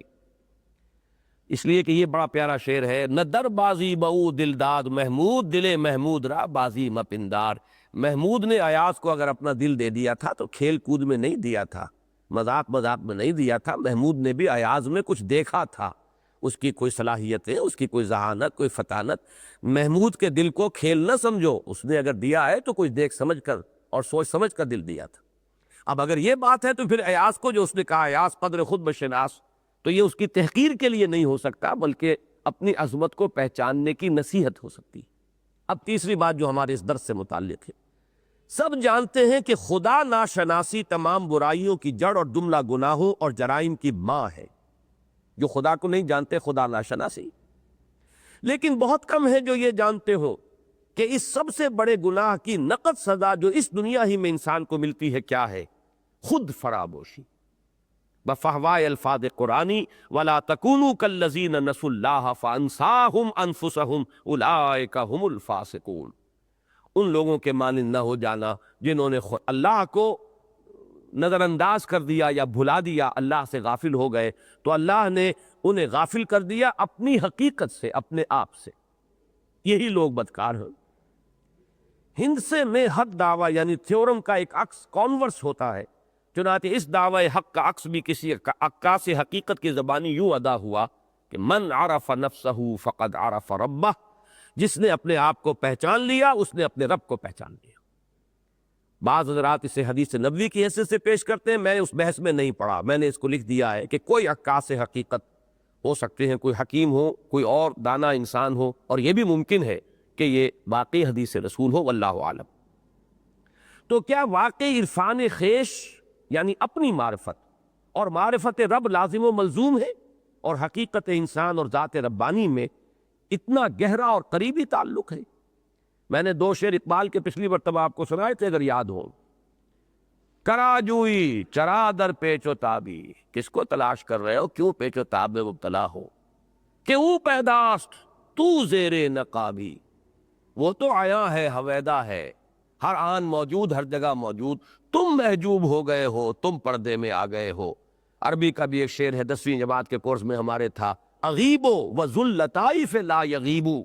اس لیے کہ یہ بڑا پیارا شعر ہے، نہ در بازی بہو دلداد محمود، دل محمود را بازی مپندار۔ محمود نے ایاز کو اگر اپنا دل دے دیا تھا تو کھیل کود میں نہیں دیا تھا، مذاق میں نہیں دیا تھا، محمود نے بھی ایاز میں کچھ دیکھا تھا، اس کی کوئی صلاحیتیں، اس کی کوئی ذہانت، کوئی فطانت۔ محمود کے دل کو کھیل نہ سمجھو، اس نے اگر دیا ہے تو کچھ دیکھ سمجھ کر اور سوچ سمجھ کر دل دیا تھا۔ اب اگر یہ بات ہے تو پھر ایاز کو جو اس نے کہا ایاز قدر خود بشناس، تو یہ اس کی تحقیر کے لیے نہیں ہو سکتا، بلکہ اپنی عظمت کو پہچاننے کی نصیحت ہو سکتی۔ اب تیسری بات جو ہمارے اس درس سے متعلق ہے، سب جانتے ہیں کہ خدا ناشناسی تمام برائیوں کی جڑ اور جملہ گناہوں اور جرائم کی ماں ہے۔ جو خدا کو نہیں جانتے، خدا ناشناسی، لیکن بہت کم ہے جو یہ جانتے ہو کہ اس سب سے بڑے گناہ کی نقد سزا جو اس دنیا ہی میں انسان کو ملتی ہے کیا ہے؟ خود فراموشی۔ بفہوائے الفاظ قرآنی وَلَا تَكُونُوا كَالَّذِينَ نَسُوا اللَّهَ فَأَنسَاهُمْ أَنفُسَهُمْ أُولَٰئِكَ هُمُ الْفَاسِقُونَ۔ ان لوگوں کے مانند نہ ہو جانا جنہوں نے اللہ کو نظر انداز کر دیا یا بھلا دیا، اللہ سے غافل ہو گئے، تو اللہ نے انہیں غافل کر دیا اپنی حقیقت سے، اپنے آپ سے۔ یہی لوگ بدکار ہیں۔ ہندسے میں حق دعویٰ یعنی تھیورم کا ایک عکس کانورس ہوتا ہے، چنانچہ اس دعوی حق کا عکس بھی کسی عکاس حقیقت کی زبانی یوں ادا ہوا کہ من عرف نفسہ فقد عرف ربہ، جس نے اپنے آپ کو پہچان لیا اس نے اپنے رب کو پہچان لیا۔ بعض حضرات اسے حدیث نبوی کی حیثیت سے پیش کرتے ہیں، میں اس بحث میں نہیں پڑھا، میں نے اس کو لکھ دیا ہے کہ کوئی عکاس حقیقت ہو سکتے ہیں، کوئی حکیم ہو، کوئی اور دانا انسان ہو، اور یہ بھی ممکن ہے کہ یہ واقعی حدیث رسول ہو، واللہ عالم۔ تو کیا واقعی عرفان خیش یعنی اپنی معرفت اور معرفت رب لازم و ملزوم ہے، اور حقیقت انسان اور ذات ربانی میں اتنا گہرا اور قریبی تعلق ہے؟ میں نے دو شعر اقبال کے پچھلی مرتبہ آپ کو سنائے تھے، اگر یاد ہو۔ کرا جوئی چرا در پیچ و تابی، کس کو تلاش کر رہے ہو، کیوں پیچ و تاب میں مبتلا ہو؟ کہ او پیداست تو زیر نقابی، وہ تو آیا ہے ہویدا ہے، ہر آن موجود، ہر جگہ موجود، تم محجوب ہو گئے ہو، تم پردے میں آ گئے ہو۔ عربی کا بھی ایک شعر ہے، 10ویں جماعت کے کورس میں ہمارے تھا، اغیبو وذو اللطائف لا یغیبو،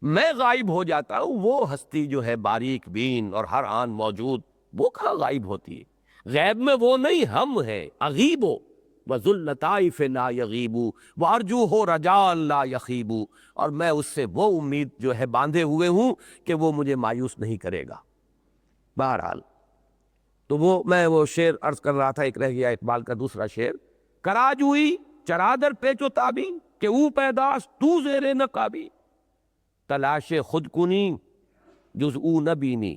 میں غائب ہو جاتا ہوں، وہ ہستی جو ہے باریک بین اور ہر آن موجود، وہ کہاں غائب ہوتی ہے؟ غیب میں وہ نہیں، ہم ہیں۔ اغیبو وذو اللطائف لا یغیبو وارجوہ رجاء لا یخیبو، اور میں اس سے وہ امید جو ہے باندھے ہوئے ہوں کہ وہ مجھے مایوس نہیں کرے گا۔ بہرحال تو میں وہ شعر عرض کر رہا تھا، ایک رہ گیا اقبال کا دوسرا شعر، کراجوئی چرادر پیچ و تابی، کہ او پیداست تو زیر نقابی، تلاش خود کنی جز او نہ بینی،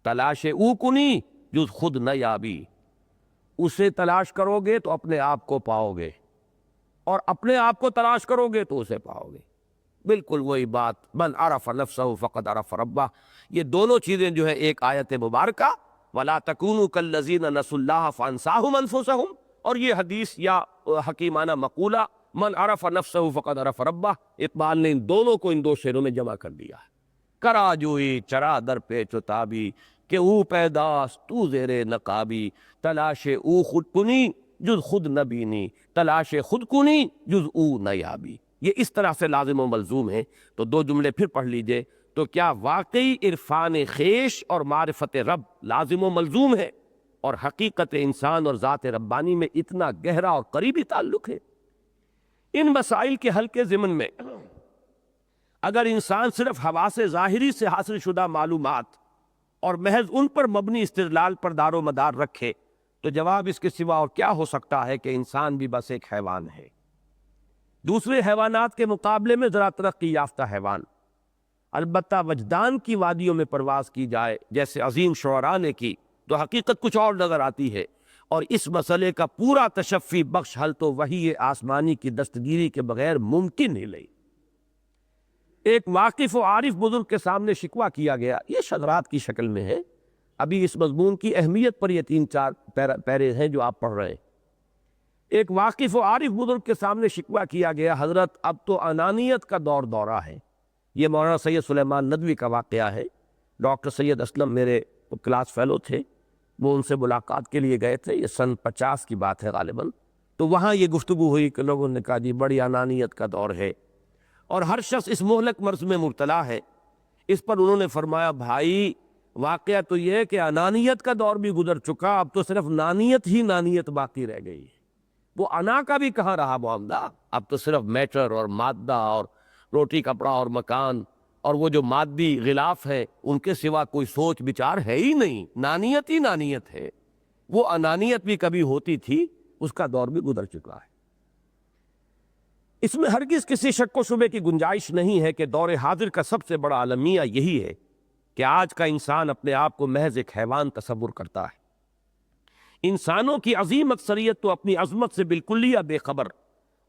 تلاش او کنی جز خود نہ یابی۔ اسے تلاش کرو گے تو اپنے آپ کو پاؤ گے، اور اپنے آپ کو تلاش کرو گے تو اسے پاؤ گے۔ بالکل وہی بات، من عرف نفسہ فقد عرف ربہ، یہ دونوں چیزیں جو ہے ایک آیت مبارکہ وَلَا تَكُونُوا كَالَّذِينَ نَسُوا اللَّهَ فَأَنسَاهُمْ أَنفُسَهُمْ، اور یہ حدیث یا حکیمانہ مقولہ من عرف نفسہ فقد عرف ربہ، اقبال نے ان دونوں کو ان دو شعروں میں جمع کر دیا ہے۔ کرا جوئی چرا در پیچ و تابی، کہ او پیداست تو زیر نقابی، تلاش او خود کنی جز خود نبینی، تلاش خود کنی جز او نیابی۔ یہ اس طرح سے لازم و ملزوم ہے۔ تو دو جملے پھر پڑھ لیجئے، تو کیا واقعی عرفان خیش اور معرفت رب لازم و ملزوم ہے، اور حقیقت انسان اور ذات ربانی میں اتنا گہرا اور قریبی تعلق ہے؟ ان مسائل کے حل کے ضمن میں اگر انسان صرف حواس ظاہری سے حاصل شدہ معلومات اور محض ان پر مبنی استدلال پر دار و مدار رکھے تو جواب اس کے سوا اور کیا ہو سکتا ہے کہ انسان بھی بس ایک حیوان ہے، دوسرے حیوانات کے مقابلے میں ذرا ترقی یافتہ حیوان۔ البتہ وجدان کی وادیوں میں پرواز کی جائے جیسے عظیم شعراء نے کی تو حقیقت کچھ اور نظر آتی ہے، اور اس مسئلے کا پورا تشفی بخش حل تو وحی آسمانی کی دستگیری کے بغیر ممکن ہی نہیں۔ ایک واقف و عارف بزرگ کے سامنے شکوہ کیا گیا، یہ شذرات کی شکل میں ہے، ابھی اس مضمون کی اہمیت پر یہ 3-4 پیرے ہیں جو آپ پڑھ رہے ہیں۔ ایک واقف و عارف بزرگ کے سامنے شکوہ کیا گیا، حضرت اب تو انانیت کا دورہ ہے۔ یہ مولانا سید سلیمان ندوی کا واقعہ ہے۔ ڈاکٹر سید اسلم میرے کلاس فیلو تھے، وہ ان سے ملاقات کے لیے گئے تھے، یہ سن 50 کی بات ہے غالباً۔ تو وہاں یہ گفتگو ہوئی کہ لوگوں نے کہا جی بڑی انانیت کا دور ہے اور ہر شخص اس مہلک مرض میں مبتلا ہے۔ اس پر انہوں نے فرمایا بھائی واقعہ تو یہ ہے کہ انانیت کا دور بھی گزر چکا، اب تو صرف نانیت ہی نانیت باقی رہ گئی ہے۔ وہ انا کا بھی کہاں رہا معاملہ، اب تو صرف میٹر اور مادہ اور روٹی کپڑا اور مکان اور وہ جو مادی غلاف ہے ان کے سوا کوئی سوچ بچار ہے ہی نہیں، نانیت ہی نانیت ہے۔ وہ انانیت بھی کبھی ہوتی تھی، اس کا دور بھی گزر چکا ہے۔ اس میں ہرگز کسی شک و شبے کی گنجائش نہیں ہے کہ دور حاضر کا سب سے بڑا المیہ یہی ہے کہ آج کا انسان اپنے آپ کو محض ایک حیوان تصور کرتا ہے۔ انسانوں کی عظیم اکثریت تو اپنی عظمت سے بالکلیہ بے خبر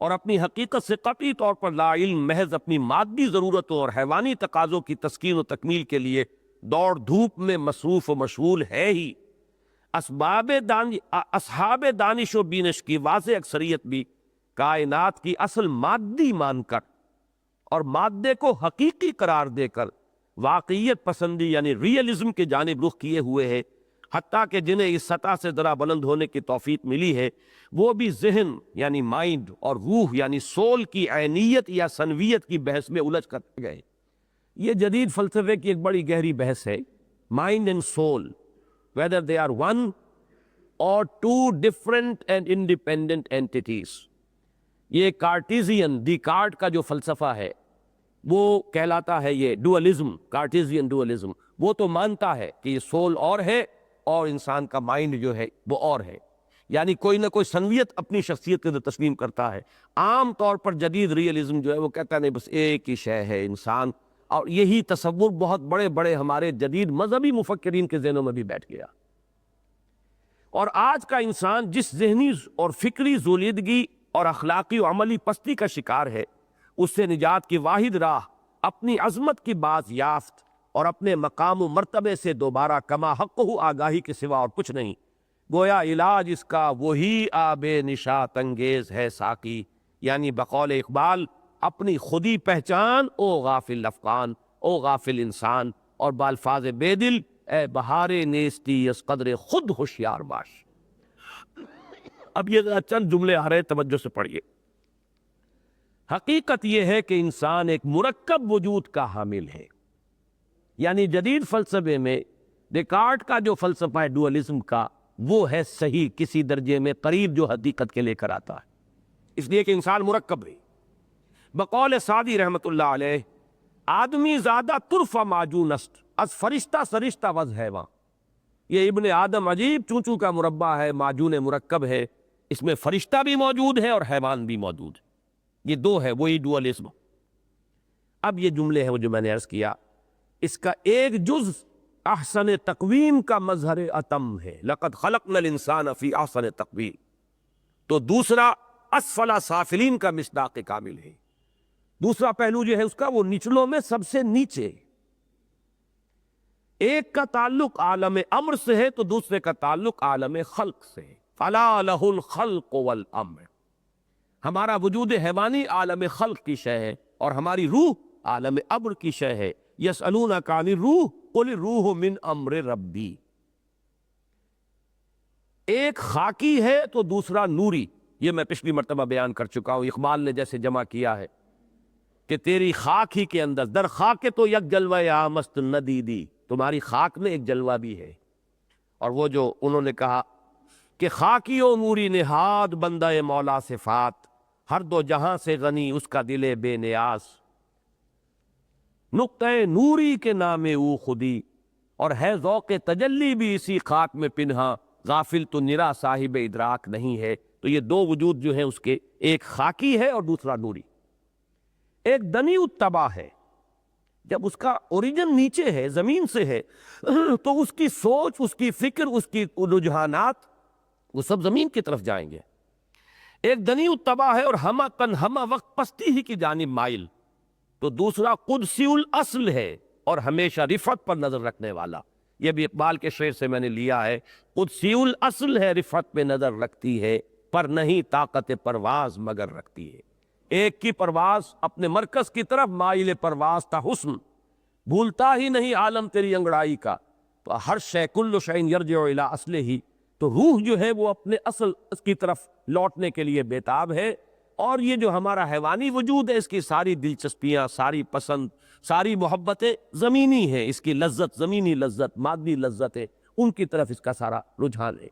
اور اپنی حقیقت سے قطعی طور پر لا علم، محض اپنی مادی ضرورتوں اور حیوانی تقاضوں کی تسکین و تکمیل کے لیے دوڑ دھوپ میں مصروف و مشغول ہے ہی۔ اصحاب دانش و بینش کی واضح اکثریت بھی کائنات کی اصل مادی مان کر اور مادے کو حقیقی قرار دے کر واقعیت پسندی یعنی ریئلزم کے جانب رخ کیے ہوئے ہے، حتیٰ کہ جنہیں اس سطح سے ذرا بلند ہونے کی توفیق ملی ہے وہ بھی ذہن یعنی مائنڈ اور روح یعنی سول کی عینیت یا سنویت کی بحث میں الجھ کر گئے۔ یہ جدید فلسفے کی ایک بڑی گہری بحث ہے، mind and civil whether they are one or two different and independent entities۔ یہ کارٹیزین دیکارٹ کا جو فلسفہ ہے وہ کہلاتا ہے یہ ڈوئلزم، کارٹیزین ڈوئلزم۔ وہ تو مانتا ہے کہ یہ سول اور ہے اور انسان کا مائنڈ جو ہے وہ اور ہے، یعنی کوئی نہ کوئی سنویت اپنی شخصیت کے اندر تسلیم کرتا ہے۔ عام طور پر جدید ریئلزم جو ہے وہ کہتا ہے نہیں بس ایک ہی شے ہے انسان، اور یہی تصور بہت بڑے بڑے ہمارے جدید مذہبی مفکرین کے ذہنوں میں بھی بیٹھ گیا۔ اور آج کا انسان جس ذہنی اور فکری ذولیدگی اور اخلاقی و عملی پستی کا شکار ہے، اس سے نجات کی واحد راہ اپنی عظمت کی باز یافت اور اپنے مقام و مرتبے سے دوبارہ کما حق آگاہی کے سوا اور کچھ نہیں۔ گویا علاج اس کا وہی آب نشاط انگیز ہے ساقی، یعنی بقول اقبال اپنی خودی پہچان او غافل افغان، او غافل انسان، اور بالفاظ بے دل اے بہار نیستی اس قدر خود ہوشیار باش۔ اب یہ چند جملے آ رہے توجہ سے پڑھیے۔ حقیقت یہ ہے کہ انسان ایک مرکب وجود کا حامل ہے، یعنی جدید فلسفے میں ڈیکارٹ کا جو فلسفہ ہے ڈوئلزم کا وہ ہے صحیح کسی درجے میں قریب جو حقیقت کے لے کر آتا ہے، اس لیے کہ انسان مرکب ہے۔ بقول سعدی رحمت اللہ علیہ آدمی زادہ طرف معجون است از فرشتہ سرشتہ وز حیوان۔ یہ ابن آدم عجیب چونچو کا مربع ہے، معجون مرکب ہے، اس میں فرشتہ بھی موجود ہے اور حیوان بھی موجود ہے، یہ دو ہے وہی ڈوئلزم۔ اب یہ جملے ہیں وہ جو میں نے عرض کیا، اس کا ایک جز احسن تقویم کا مظہر اتم ہے، لقد خلقنا الانسان فی احسن تقویم، تو دوسرا اسفل سافلین کا مصداق کامل ہے۔ دوسرا پہلو جو ہے اس کا، وہ نچلوں میں سب سے نیچے۔ ایک کا تعلق عالم امر سے ہے تو دوسرے کا تعلق عالم خلق سے ہے۔ فلا لہ الخلق والامر، ہمارا وجود حیوانی عالم خلق کی شے ہے اور ہماری روح عالم امر کی شے ہے۔ یسألونک عن الروح قل الروح من امر ربی۔ ایک خاکی ہے تو دوسرا نوری، یہ میں پچھلی مرتبہ بیان کر چکا ہوں۔ اقبال نے جیسے جمع کیا ہے کہ تیری خاک ہی کے اندر، در خاک تو یک جلوہ آمست ندیدی، تمہاری خاک میں ایک جلوہ بھی ہے۔ اور وہ جو انہوں نے کہا کہ خاکی و نوری نہاد بندہ مولا صفات، ہر دو جہاں سے غنی اس کا دل بے نیاز، نقطہ نوری کے نام او خودی، اور ہے ذوق تجلی بھی اسی خاک میں پنہا، غافل تو نرا صاحب ادراک نہیں ہے۔ تو یہ دو وجود جو ہیں اس کے، ایک خاکی ہے اور دوسرا نوری۔ ایک دنی الطبع ہے، جب اس کا اوریجن نیچے ہے، زمین سے ہے، تو اس کی سوچ، اس کی فکر، اس کی رجحانات وہ سب زمین کی طرف جائیں گے۔ ایک دنی الطبع ہے اور ہمہ وقت پستی ہی کی جانب مائل، تو دوسرا قدسی الاصل ہے اور ہمیشہ رفعت پر نظر رکھنے والا۔ یہ بھی اقبال کے شعر سے میں نے لیا ہے، قدسی الاصل ہے رفعت پہ نظر رکھتی ہے، پر نہیں طاقت پرواز مگر رکھتی ہے۔ ایک کی پرواز اپنے مرکز کی طرف مائل پرواز تھا حسن، بھولتا ہی نہیں عالم تیری انگڑائی کا، تو ہر شے کل شیء یرجع الی اصلہ ہی، تو روح جو ہے وہ اپنے اصل اس کی طرف لوٹنے کے لیے بےتاب ہے۔ اور یہ جو ہمارا حیوانی وجود ہے، اس کی ساری دلچسپیاں، ساری پسند، ساری محبتیں زمینی ہیں، اس کی لذت، زمینی لذت، مادی لذتیں، ان کی طرف اس کا سارا رجحان ہے۔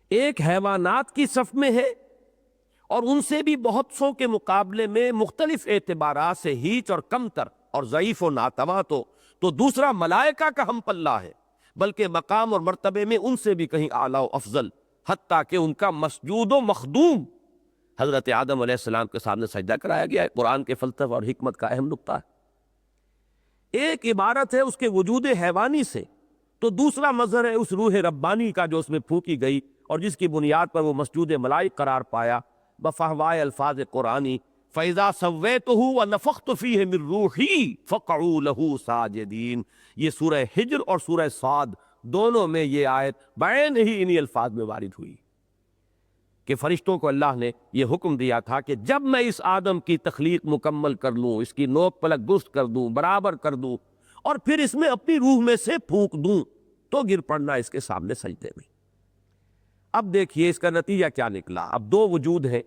ایک حیوانات کی صف میں ہے اور ان سے بھی بہت سو کے مقابلے میں مختلف اعتبارات سے ہیچ اور کمتر اور ضعیف و ناتواں، تو دوسرا ملائکہ کا ہم پلہ ہے، بلکہ مقام اور مرتبے میں ان سے بھی کہیں اعلیٰ و افضل، حتیٰ کہ ان کا مسجود و مخدوم حضرت آدم علیہ السلام کے سامنے سجدہ کرایا گیا ہے۔ قرآن کے فلسفہ اور حکمت کا اہم نقطہ ہے۔ ایک عبارت ہے اس کے وجود حیوانی سے، تو دوسرا مظہر ہے اس روح ربانی کا جو اس میں پھونکی گئی اور جس کی بنیاد پر وہ مسجود ملائک قرار پایا بفہوائے الفاظ قرآنی۔ فَإِذَا سَوَّيْتُهُ وَنَفَخْتُ فِيهِ مِن رُوحِي فَقَعُوا لَهُ سَاجِدِينَ۔ یہ سورہ ہجر اور سورہ صاد دونوں میں یہ آیت بعین ہی انہی الفاظ میں وارد ہوئی کہ فرشتوں کو اللہ نے یہ حکم دیا تھا کہ جب میں اس آدم کی تخلیق مکمل کر لوں، اس کی نوک پلک درست کر دوں، برابر کر دوں، اور پھر اس میں اپنی روح میں سے پھونک دوں، تو گر پڑنا اس کے سامنے سجدے میں۔ اب دیکھیے اس کا نتیجہ کیا نکلا۔ اب دو وجود ہیں،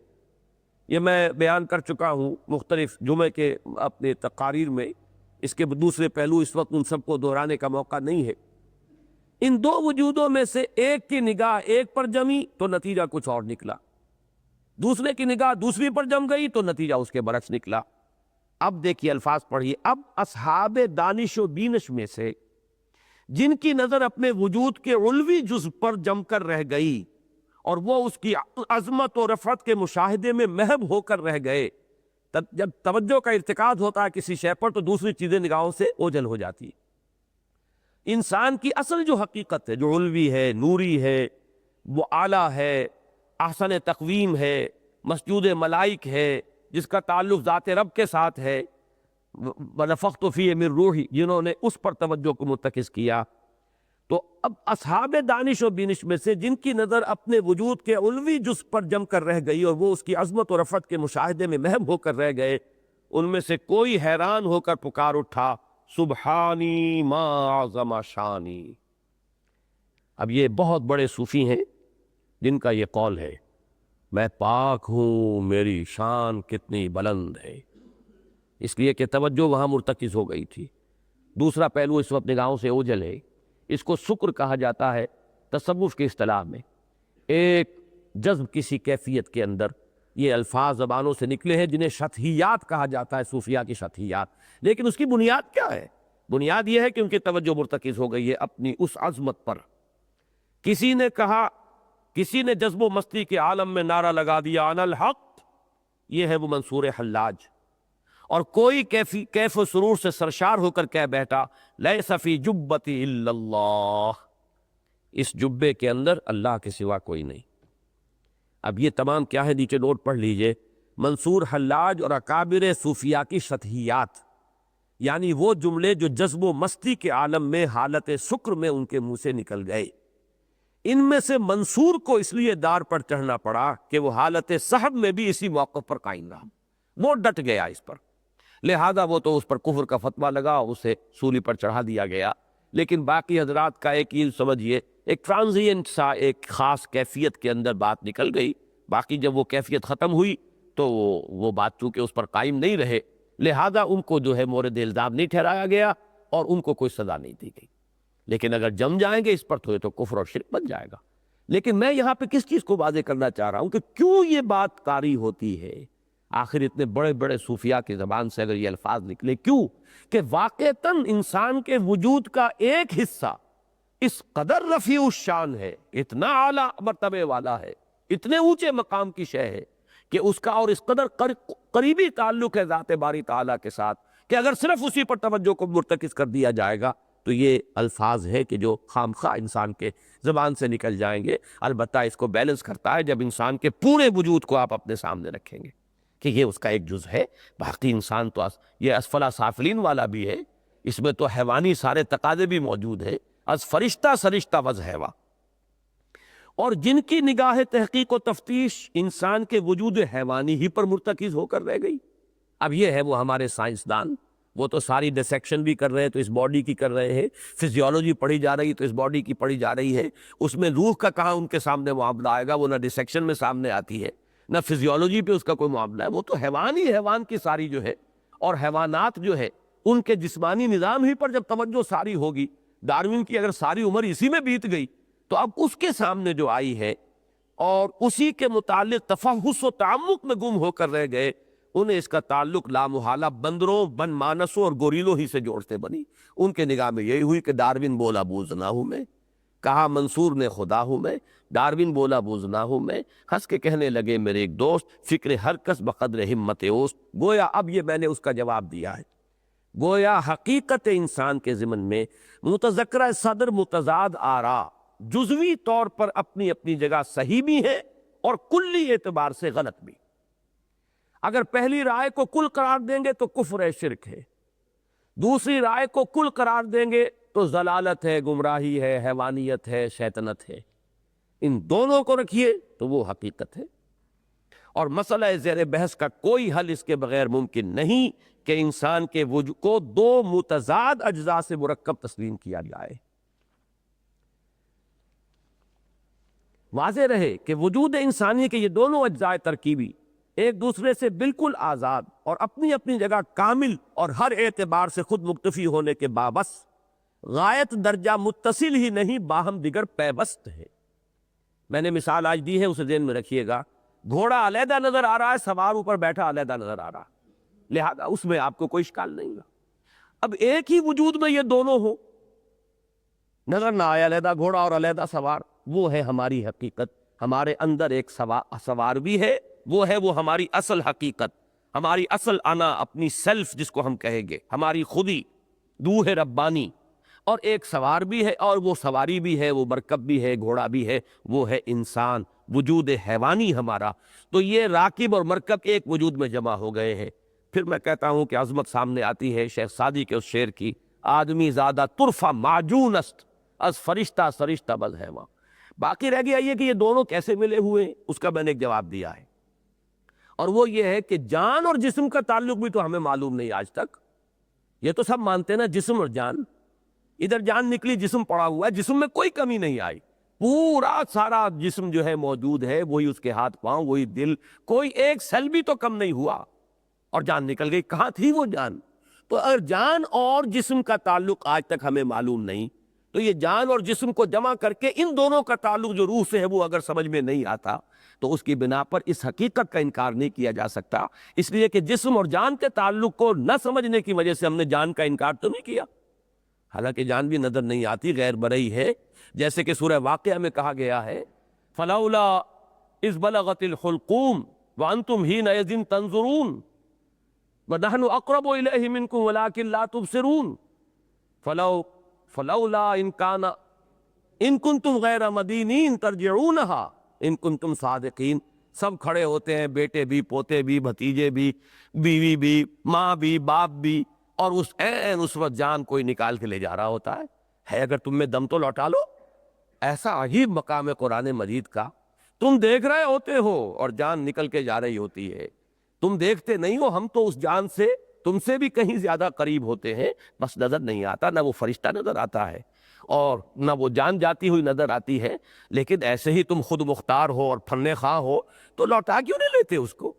یہ میں بیان کر چکا ہوں مختلف جمعے کے اپنے تقاریر میں، اس کے دوسرے پہلو اس وقت ان سب کو دہرانے کا موقع نہیں ہے۔ ان دو وجودوں میں سے ایک کی نگاہ ایک پر جمی تو نتیجہ کچھ اور نکلا، دوسرے کی نگاہ دوسری پر جم گئی تو نتیجہ اس کے برعکس نکلا۔ اب دیکھیے الفاظ پڑھیے۔ اب اصحاب دانش و بینش میں سے جن کی نظر اپنے وجود کے علوی جزء پر جم کر رہ گئی اور وہ اس کی عظمت و رفعت کے مشاہدے میں محو ہو کر رہ گئے، جب توجہ کا ارتکاز ہوتا ہے کسی شے پر تو دوسری چیزیں نگاہوں سے اوجھل ہو جاتی۔ انسان کی اصل جو حقیقت ہے، جو علوی ہے، نوری ہے، وہ اعلیٰ ہے، احسن تقویم ہے، مسجود ملائک ہے، جس کا تعلق ذات رب کے ساتھ ہے، وَنَفَخْتُ فِيهِ مِن رُوحِي، جنہوں نے اس پر توجہ کو مرتکز کیا۔ تو اب اصحاب دانش و بینش میں سے جن کی نظر اپنے وجود کے علوی جز پر جم کر رہ گئی اور وہ اس کی عظمت و رفعت کے مشاہدے میں محو ہو کر رہ گئے، ان میں سے کوئی حیران ہو کر پکار اٹھا سبحانی ما اعظم شانی۔ اب یہ بہت بڑے صوفی ہیں جن کا یہ قول ہے، میں پاک ہوں میری شان کتنی بلند ہے، اس لیے کہ توجہ وہاں مرتکز ہو گئی تھی۔ دوسرا پہلو اس وقت نگاہوں سے اوجھل ہے، اس کو شکر کہا جاتا ہے تصوف کی اصطلاح میں۔ ایک جذب کسی کیفیت کے اندر، یہ الفاظ زبانوں سے نکلے ہیں جنہیں شطحیات کہا جاتا ہے، صوفیہ کی شطحیات، لیکن اس کی بنیاد کیا ہے؟ بنیاد یہ ہے کہ ان کی توجہ مرتکز ہو گئی ہے اپنی اس عظمت پر۔ کسی نے کہا، کسی نے جذب و مستی کے عالم میں نعرہ لگا دیا انا الحق، یہ ہے وہ منصور حلاج، اور کوئی کیف و سرور سے سرشار ہو کر کہہ بیٹھا لیس فی جبتی الا اللہ، اس جبے کے اندر اللہ کے سوا کوئی نہیں۔ اب یہ تمام کیا ہے، نیچے نوٹ پڑھ لیجئے، منصور حلاج اور اکابر صوفیہ کی سطحیات، یعنی وہ جملے جو جذب و مستی کے عالم میں حالت سکر میں ان کے منہ سے نکل گئے، ان میں سے منصور کو اس لیے دار پر چڑھنا پڑا کہ وہ حالت صحب میں بھی اسی موقف پر قائم رہا، وہ ڈٹ گیا اس پر، لہذا وہ تو اس پر کفر کا فتویٰ لگا، اسے سولی پر چڑھا دیا گیا۔ لیکن باقی حضرات کا ایک یہ سمجھیے ایک ٹرانزینٹ سا ایک خاص کیفیت کے اندر بات نکل گئی، باقی جب وہ کیفیت ختم ہوئی تو وہ بات چونکہ اس پر قائم نہیں رہے، لہذا ان کو جو ہے مورد الزام نہیں ٹھہرایا گیا اور ان کو کوئی سزا نہیں دی گئی۔ لیکن اگر جم جائیں گے اس پر تو یہ تو کفر اور شرک بن جائے گا۔ لیکن میں یہاں پہ کس چیز کو واضح کرنا چاہ رہا ہوں کہ کیوں یہ بات طاری ہوتی ہے، آخر اتنے بڑے بڑے صوفیاء کی زبان سے اگر یہ الفاظ نکلے، کیوں کہ واقعتاً انسان کے وجود کا ایک حصہ اس قدر رفیع الشان ہے، اتنا اعلیٰ مرتبے والا ہے، اتنے اونچے مقام کی شے ہے کہ اس کا اور اس قدر قریبی تعلق ہے ذات باری تعالیٰ کے ساتھ کہ اگر صرف اسی پر توجہ کو مرتکز کر دیا جائے گا تو یہ الفاظ ہے کہ جو خام خواہ انسان کے زبان سے نکل جائیں گے۔ البتہ اس کو بیلنس کرتا ہے جب انسان کے پورے وجود کو آپ اپنے سامنے رکھیں گے کہ یہ اس کا ایک جز ہے، باقی انسان تو یہ اسفل سافلین والا بھی ہے، اس میں تو حیوانی سارے تقاضے بھی موجود ہے، از فرشتہ سرشتہ وز حیوا، اور جن کی نگاہ تحقیق و تفتیش انسان کے وجود حیوانی ہی پر مرتکز ہو کر رہ گئی۔ اب یہ ہے وہ ہمارے سائنسدان، وہ تو ساری ڈسیکشن بھی کر رہے ہیں تو اس باڈی کی کر رہے ہیں، فزیولوجی پڑھی جا رہی تو اس باڈی کی پڑھی جا رہی ہے، اس میں روح کا کہاں ان کے سامنے معاملہ آئے گا، وہ نہ ڈسیکشن میں سامنے آتی ہے نہ فزیولوجی پہ اس کا کوئی معاملہ ہے، وہ تو حیوان ہی حیوان کی ساری جو ہے، اور حیوانات جو ہے ان کے جسمانی نظام ہی پر جب توجہ ساری ہوگی، ڈارون کی اگر ساری عمر اسی میں بیت گئی تو اب اس کے سامنے جو آئی ہے اور اسی کے متعلق تفحص و تعمق میں گم ہو کر رہ گئے، انہیں اس کا تعلق لامحالہ بندروں، بن مانسوں اور گوریلوں ہی سے جوڑتے بنی۔ ان کے نگاہ میں یہی ہوئی کہ ڈارون بولا بوزنا ہوں میں، کہا منصور نے خدا ہوں میں، ڈارون بولا بوزنا ہوں میں، ہنس کے کہنے لگے میرے ایک دوست، فکر ہر کس بقدر ہمت اوست۔ گویا اب یہ میں نے اس کا جواب دیا ہے، گویا حقیقت انسان کے ضمن میں متذکرہ صدر متضاد آرا جزوی طور پر اپنی اپنی جگہ صحیح بھی ہے اور کلی اعتبار سے غلط بھی۔ اگر پہلی رائے کو کل قرار دیں گے تو کفر ہے، شرک ہے، دوسری رائے کو کل قرار دیں گے تو ضلالت ہے، گمراہی ہے، حیوانیت ہے، شیطنت ہے۔ ان دونوں کو رکھیے تو وہ حقیقت ہے، اور مسئلہ زیر بحث کا کوئی حل اس کے بغیر ممکن نہیں کہ انسان کے وجود کو دو متضاد اجزاء سے مرکب تسلیم کیا جائے۔ واضح رہے کہ وجود انسانی کے یہ دونوں اجزاء ترکیبی ایک دوسرے سے بالکل آزاد اور اپنی اپنی جگہ کامل اور ہر اعتبار سے خود مکتفی ہونے کے بابس غایت درجہ متصل ہی نہیں، باہم دیگر پیوست ہے۔ میں نے مثال آج دی ہے، اسے ذہن میں رکھیے گا۔ گھوڑا علیحدہ نظر آ رہا ہے، سوار اوپر بیٹھا علیحدہ نظر آ رہا، لہذا اس میں آپ کو کوئی اشکال نہیں گا۔ اب ایک ہی وجود میں یہ دونوں ہو، نظر نہ آئے علیحدہ گھوڑا اور علیحدہ سوار، وہ ہے ہماری حقیقت۔ ہمارے اندر ایک سوار بھی ہے، وہ ہے وہ ہماری اصل حقیقت، ہماری اصل انا، اپنی سیلف جس کو ہم کہیں گے، ہماری خودی، روح ربانی، اور ایک سوار بھی ہے، اور وہ سواری بھی ہے، وہ مرکب بھی ہے، گھوڑا بھی ہے، وہ ہے انسان، وجود حیوانی ہمارا۔ تو یہ راکب اور مرکب ایک وجود میں جمع ہو گئے ہیں۔ پھر میں کہتا ہوں کہ عظمت سامنے آتی ہے شیخ سعدی کے اس شعر کی، آدمی زادہ طرفہ معجون است از فرشتہ سرشتہ بز حیواں۔ باقی رہ گیا یہ کہ یہ دونوں کیسے ملے ہوئے، اس کا میں نے ایک جواب دیا ہے، اور وہ یہ ہے کہ جان اور جسم کا تعلق بھی تو ہمیں معلوم نہیں آج تک۔ یہ تو سب مانتے ہیں نا، جسم اور جان، ادھر جان نکلی جسم پڑا ہوا ہے، جسم میں کوئی کمی نہیں آئی، پورا سارا جسم جو ہے موجود ہے، وہی اس کے ہاتھ پاؤں، وہی دل، کوئی ایک سیل بھی تو کم نہیں ہوا، اور جان نکل گئی۔ کہاں تھی وہ جان؟ تو اگر جان اور جسم کا تعلق آج تک ہمیں معلوم نہیں، تو یہ جان اور جسم کو جمع کر کے ان دونوں کا تعلق جو روح سے ہے وہ اگر سمجھ میں نہیں آتا تو اس کی بنا پر اس حقیقت کا انکار نہیں کیا جا سکتا، اس لیے کہ جسم اور جان کے تعلق کو نہ سمجھنے کی وجہ سے ہم نے جان کا انکار تو نہیں کیا، حالانکہ جان بھی نظر نہیں آتی، غیر مرئی ہے، جیسے کہ سورہ واقعہ میں کہا گیا ہے فلولا اذ بلغت الحلقوم وانتم حینئذ تنظرون ونحن اقرب الیہ منکم ولکن لا تبصرون فلولا ان کنتم غیر مدینین ترجعونہا ان کنتم صادقین۔ سب کھڑے ہوتے ہیں، بیٹے بھی، پوتے بھی، بھتیجے بھی، بیوی بھی، ماں بھی، باپ بھی، اور اس وقت جان کوئی نکال کے لے جا رہا ہوتا ہے اگر تم میں دم تو لوٹا لو۔ ایسا عجیب مقام ہے قرآن مجید کا، تم دیکھ رہے ہوتے ہو اور جان نکل کے جا رہی ہوتی ہے، تم دیکھتے نہیں ہو، ہم تو اس جان سے تم سے بھی کہیں زیادہ قریب ہوتے ہیں، بس نظر نہیں آتا، نہ وہ فرشتہ نظر آتا ہے اور نہ وہ جان جاتی ہوئی نظر آتی ہے، لیکن ایسے ہی تم خود مختار ہو اور پھرنے خواہ ہو تو لوٹا کیوں نہیں لیتے اس کو؟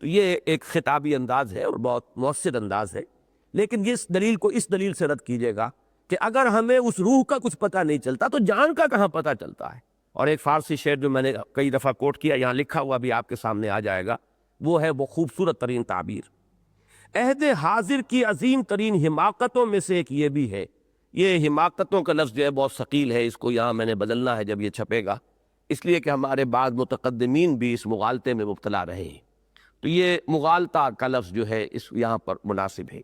تو یہ ایک خطابی انداز ہے اور بہت مؤثر انداز ہے، لیکن اس دلیل کو اس دلیل سے رد کیجیے گا کہ اگر ہمیں اس روح کا کچھ پتہ نہیں چلتا تو جان کا کہاں پتہ چلتا ہے؟ اور ایک فارسی شعر جو میں نے کئی دفعہ کوٹ کیا، یہاں لکھا ہوا بھی آپ کے سامنے آ جائے گا، وہ ہے وہ خوبصورت ترین تعبیر۔ عہد حاضر کی عظیم ترین حماقتوں میں سے ایک یہ بھی ہے، یہ حماقتوں کا لفظ جو ہے بہت ثقیل ہے، اس کو یہاں میں نے بدلنا ہے جب یہ چھپے گا، اس لیے کہ ہمارے بعض متقدمین بھی اس مغالطے میں مبتلا رہے ہیں، تو یہ مغالطہ کا لفظ جو ہے اس یہاں پر مناسب ہے۔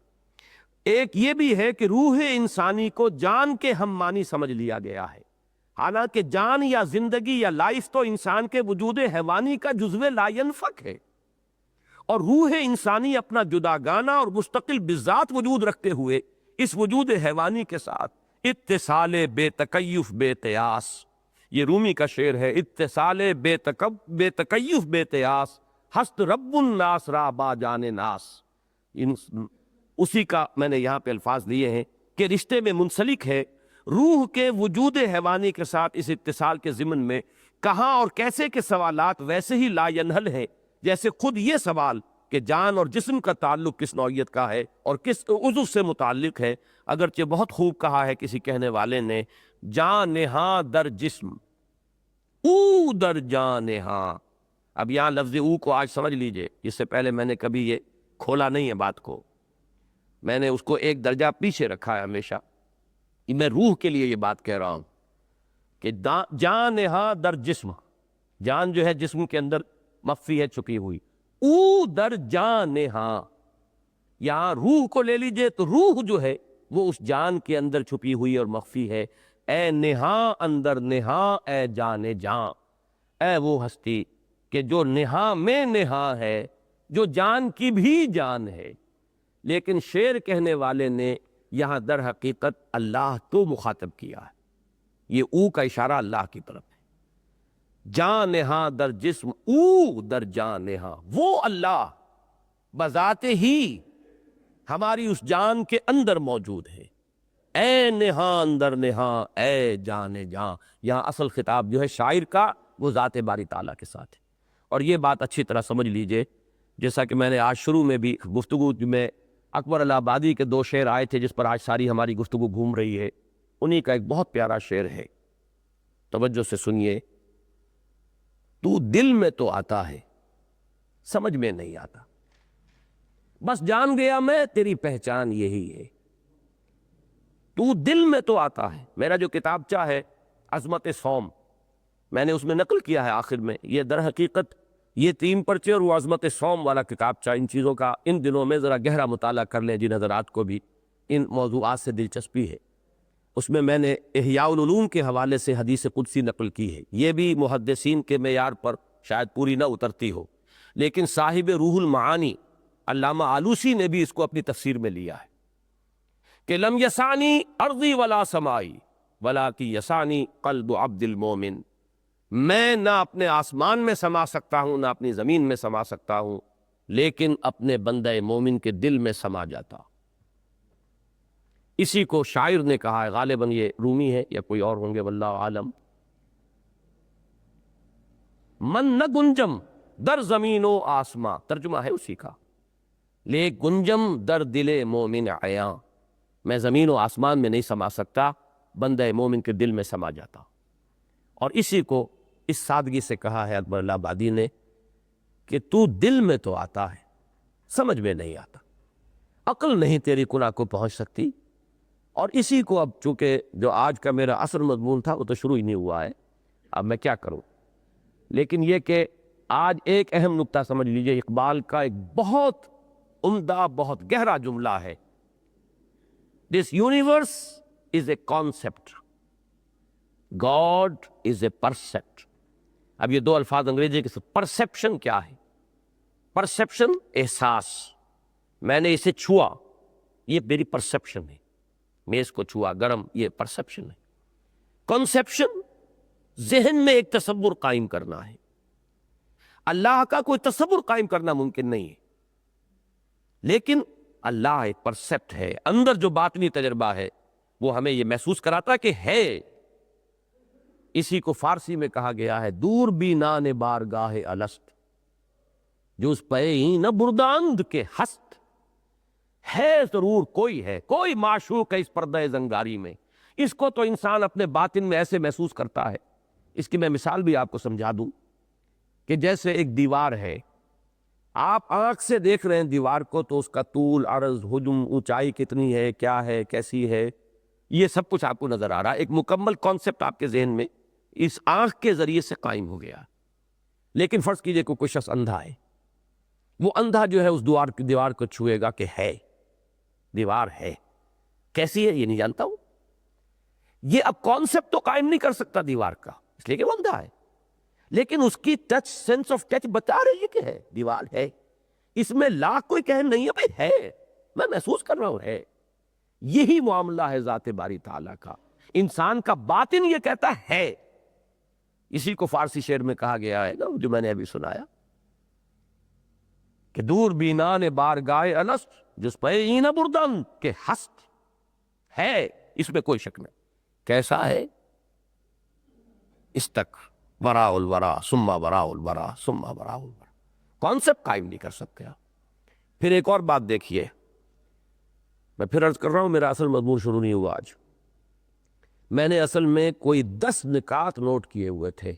ایک یہ بھی ہے کہ روح انسانی کو جان کے ہم معنی سمجھ لیا گیا ہے، حالانکہ جان یا زندگی یا لائف تو انسان کے وجود حیوانی کا جزو لا ینفک ہے، اور روح انسانی اپنا جداگانہ اور مستقل بذات وجود رکھتے ہوئے اس وجود حیوانی کے ساتھ اتصال بے تکیف بے تیاس، یہ رومی کا شعر ہے، اتصال بے تکیف بے تیاس، ہست رب الناس را با جان ناس، اسی کا میں نے یہاں پہ الفاظ لیے ہیں کہ رشتے میں منسلک ہے روح کے وجود حیوانی کے ساتھ اس اتصال کے ضمن میں کہاں اور کیسے کے سوالات ویسے ہی لا ینحل ہیں جیسے خود یہ سوال کہ جان اور جسم کا تعلق کس نوعیت کا ہے اور کس عضو سے متعلق ہے، اگرچہ بہت خوب کہا ہے کسی کہنے والے نے، جان نہاں در جسم او در جان نہاں۔ اب یہاں لفظ او کو آج سمجھ لیجئے، اس سے پہلے میں نے کبھی یہ کھولا نہیں ہے بات کو، میں نے اس کو ایک درجہ پیچھے رکھا ہے ہمیشہ، میں روح کے لیے یہ بات کہہ رہا ہوں کہ جان نہاں در جسم، جان جو ہے جسم کے اندر مخفی ہے، چھپی ہوئی، او در جان نہاں، یہاں روح کو لے لیجئے تو روح جو ہے وہ اس جان کے اندر چھپی ہوئی اور مخفی ہے، اے نہاں اندر نہاں اے جان جان، اے وہ ہستی کہ جو نہاں میں نہاں ہے، جو جان کی بھی جان ہے، لیکن شعر کہنے والے نے یہاں در حقیقت اللہ کو مخاطب کیا ہے، یہ او کا اشارہ اللہ کی طرف ہے، جان نہاں در جسم او در جان نہاں، وہ اللہ بذات ہی ہماری اس جان کے اندر موجود ہے، اے نہاں اندر نہاں اے جان جان، یہاں اصل خطاب جو ہے شاعر کا وہ ذات باری تعالیٰ کے ساتھ ہے، اور یہ بات اچھی طرح سمجھ لیجئے، جیسا کہ میں نے آج شروع میں بھی گفتگو میں اکبر الہ آبادی کے دو شعر آئے تھے جس پر آج ساری ہماری گفتگو گھوم رہی ہے، انہی کا ایک بہت پیارا شعر ہے، توجہ سے سنیے، تو دل میں تو آتا ہے سمجھ میں نہیں آتا، بس جان گیا میں تیری پہچان یہی ہے، تو دل میں تو آتا ہے۔ میرا جو کتابچہ ہے عظمت صوم، میں نے اس میں نقل کیا ہے آخر میں، یہ در حقیقت یہ 3 پرچے اور وہ عظمت صوم والا کتابچہ، ان چیزوں کا ان دنوں میں ذرا گہرا مطالعہ کر لیں جن حضرات کو بھی ان موضوعات سے دلچسپی ہے، اس میں میں نے احیاء العلوم کے حوالے سے حدیث قدسی نقل کی ہے، یہ بھی محدثین کے معیار پر شاید پوری نہ اترتی ہو، لیکن صاحب روح المعانی علامہ آلوسی نے بھی اس کو اپنی تفسیر میں لیا ہے کہ لم یسانی ارضی ولا سمائی ولاکی یسانی قلب عبد المومن، میں نہ اپنے آسمان میں سما سکتا ہوں نہ اپنی زمین میں سما سکتا ہوں، لیکن اپنے بندہ مومن کے دل میں سما جاتا۔ اسی کو شاعر نے کہا ہے، غالباً یہ رومی ہے یا کوئی اور ہوں گے واللہ عالم، من نہ گنجم در زمین و آسماں، ترجمہ ہے اسی کا، لے گنجم در دل مومن عیاں، میں زمین و آسمان میں نہیں سما سکتا، بندہ مومن کے دل میں سما جاتا۔ اور اسی کو اس سادگی سے کہا ہے اکبر الہ آبادی نے کہ تو دل میں تو آتا ہے سمجھ میں نہیں آتا، عقل نہیں تیری کناں کو پہنچ سکتی۔ اور اسی کو اب چونکہ جو آج کا میرا اصل مضمون تھا وہ تو شروع ہی نہیں ہوا ہے، اب میں کیا کروں، لیکن یہ کہ آج ایک اہم نکتہ سمجھ لیجئے، اقبال کا ایک بہت عمدہ بہت گہرا جملہ ہے، This universe is a concept, God is a percept, اب یہ دو الفاظ انگریزی کے ساتھ، پرسیپشن کیا ہے؟ پرسیپشن احساس، میں نے اسے چھوا، یہ میری پرسیپشن ہے، میز کو چھوا گرم، یہ پرسیپشن ہے۔ کنسیپشن ذہن میں ایک تصور قائم کرنا ہے، اللہ کا کوئی تصور قائم کرنا ممکن نہیں ہے، لیکن اللہ ایک پرسیپٹ ہے، اندر جو باطنی تجربہ ہے وہ ہمیں یہ محسوس کراتا کہ ہے۔ اسی کو فارسی میں کہا گیا ہے دور بینان بارگاہ الست، جو اس پے ہی نہ برداند کے ہست، ہے ضرور کوئی ہے، کوئی معشوق ہے اس پردہ زنگاری میں، اس کو تو انسان اپنے باطن میں ایسے محسوس کرتا ہے۔ اس کی میں مثال بھی آپ کو سمجھا دوں کہ جیسے ایک دیوار ہے، آپ آنکھ سے دیکھ رہے ہیں دیوار کو تو اس کا طول، عرض، حجم، اونچائی کتنی ہے، کیا ہے، کیسی ہے، یہ سب کچھ آپ کو نظر آ رہا ہے، ایک مکمل کانسیپٹ آپ کے ذہن میں اس آنکھ کے ذریعے سے قائم ہو گیا۔ لیکن فرض کیجئے کوئی شخص اندھا ہے، وہ اندھا جو ہے اس دیوار کو چھوئے گا کہ ہے، دیوار ہے، کیسی ہے یہ نہیں جانتا ہوں، یہ اب کانسیپٹ تو قائم نہیں کر سکتا دیوار کا، اس لیے کہ وہ اندھا ہے، لیکن اس کی ٹچ، سینس آف ٹچ بتا رہی ہے کہ ہے، دیوار ہے، اس میں لاکھ کوئی کہہ نہیں ہے بھائی ہے، میں محسوس کر رہا ہوں ہے۔ یہی معاملہ ہے ذات باری تعالیٰ کا، انسان کا باطن یہ کہتا ہے۔ اسی کو فارسی شعر میں کہا گیا ہے نا جو میں نے ابھی سنایا کہ دور بینان بارگاہ الست، جس پہ این بردن کے ہست، ہے، اس میں کوئی شک نہیں۔ کیسا ہے؟ اس تک وراء الورا ثم وراء الورا ثم وراء الورا، کانسیپٹ قائم نہیں کر سکتے آپ۔ پھر ایک اور بات دیکھیے، میں پھر عرض کر رہا ہوں میرا اصل مضمون شروع نہیں ہوا آج، میں نے اصل میں کوئی 10 نکات نوٹ کیے ہوئے تھے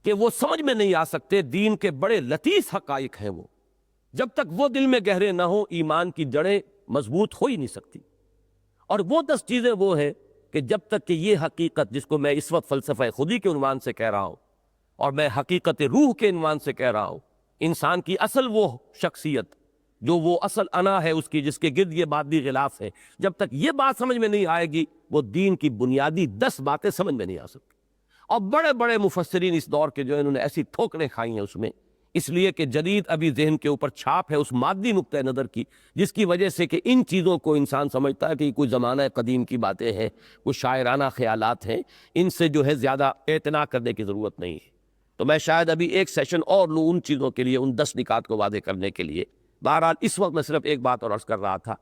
کہ وہ سمجھ میں نہیں آ سکتے، دین کے بڑے لطیف حقائق ہیں وہ، جب تک وہ دل میں گہرے نہ ہوں ایمان کی جڑیں مضبوط ہو ہی نہیں سکتی۔ اور وہ 10 چیزیں وہ ہیں کہ جب تک کہ یہ حقیقت جس کو میں اس وقت فلسفہ خودی کے عنوان سے کہہ رہا ہوں اور میں حقیقت روح کے عنوان سے کہہ رہا ہوں، انسان کی اصل وہ شخصیت جو وہ اصل انا ہے اس کی، جس کے گرد یہ باطنی غلاف ہے، جب تک یہ بات سمجھ میں نہیں آئے گی وہ دین کی بنیادی 10 باتیں سمجھ میں نہیں آ سکتی۔ اور بڑے بڑے مفسرین اس دور کے جو انہوں نے ایسی ٹھوکریں کھائی ہیں اس میں، اس لیے کہ جدید ابھی ذہن کے اوپر چھاپ ہے اس مادی نقطہ نظر کی، جس کی وجہ سے کہ ان چیزوں کو انسان سمجھتا ہے کہ کوئی زمانہ قدیم کی باتیں ہیں، کوئی شاعرانہ خیالات ہیں، ان سے جو ہے زیادہ اعتنا کرنے کی ضرورت نہیں ہے۔ تو میں شاید ابھی ایک سیشن اور لوں ان چیزوں کے لیے، ان 10 نکات کو واضح کرنے کے لیے۔ بہرحال اس وقت میں صرف ایک بات اور عرض کر رہا تھا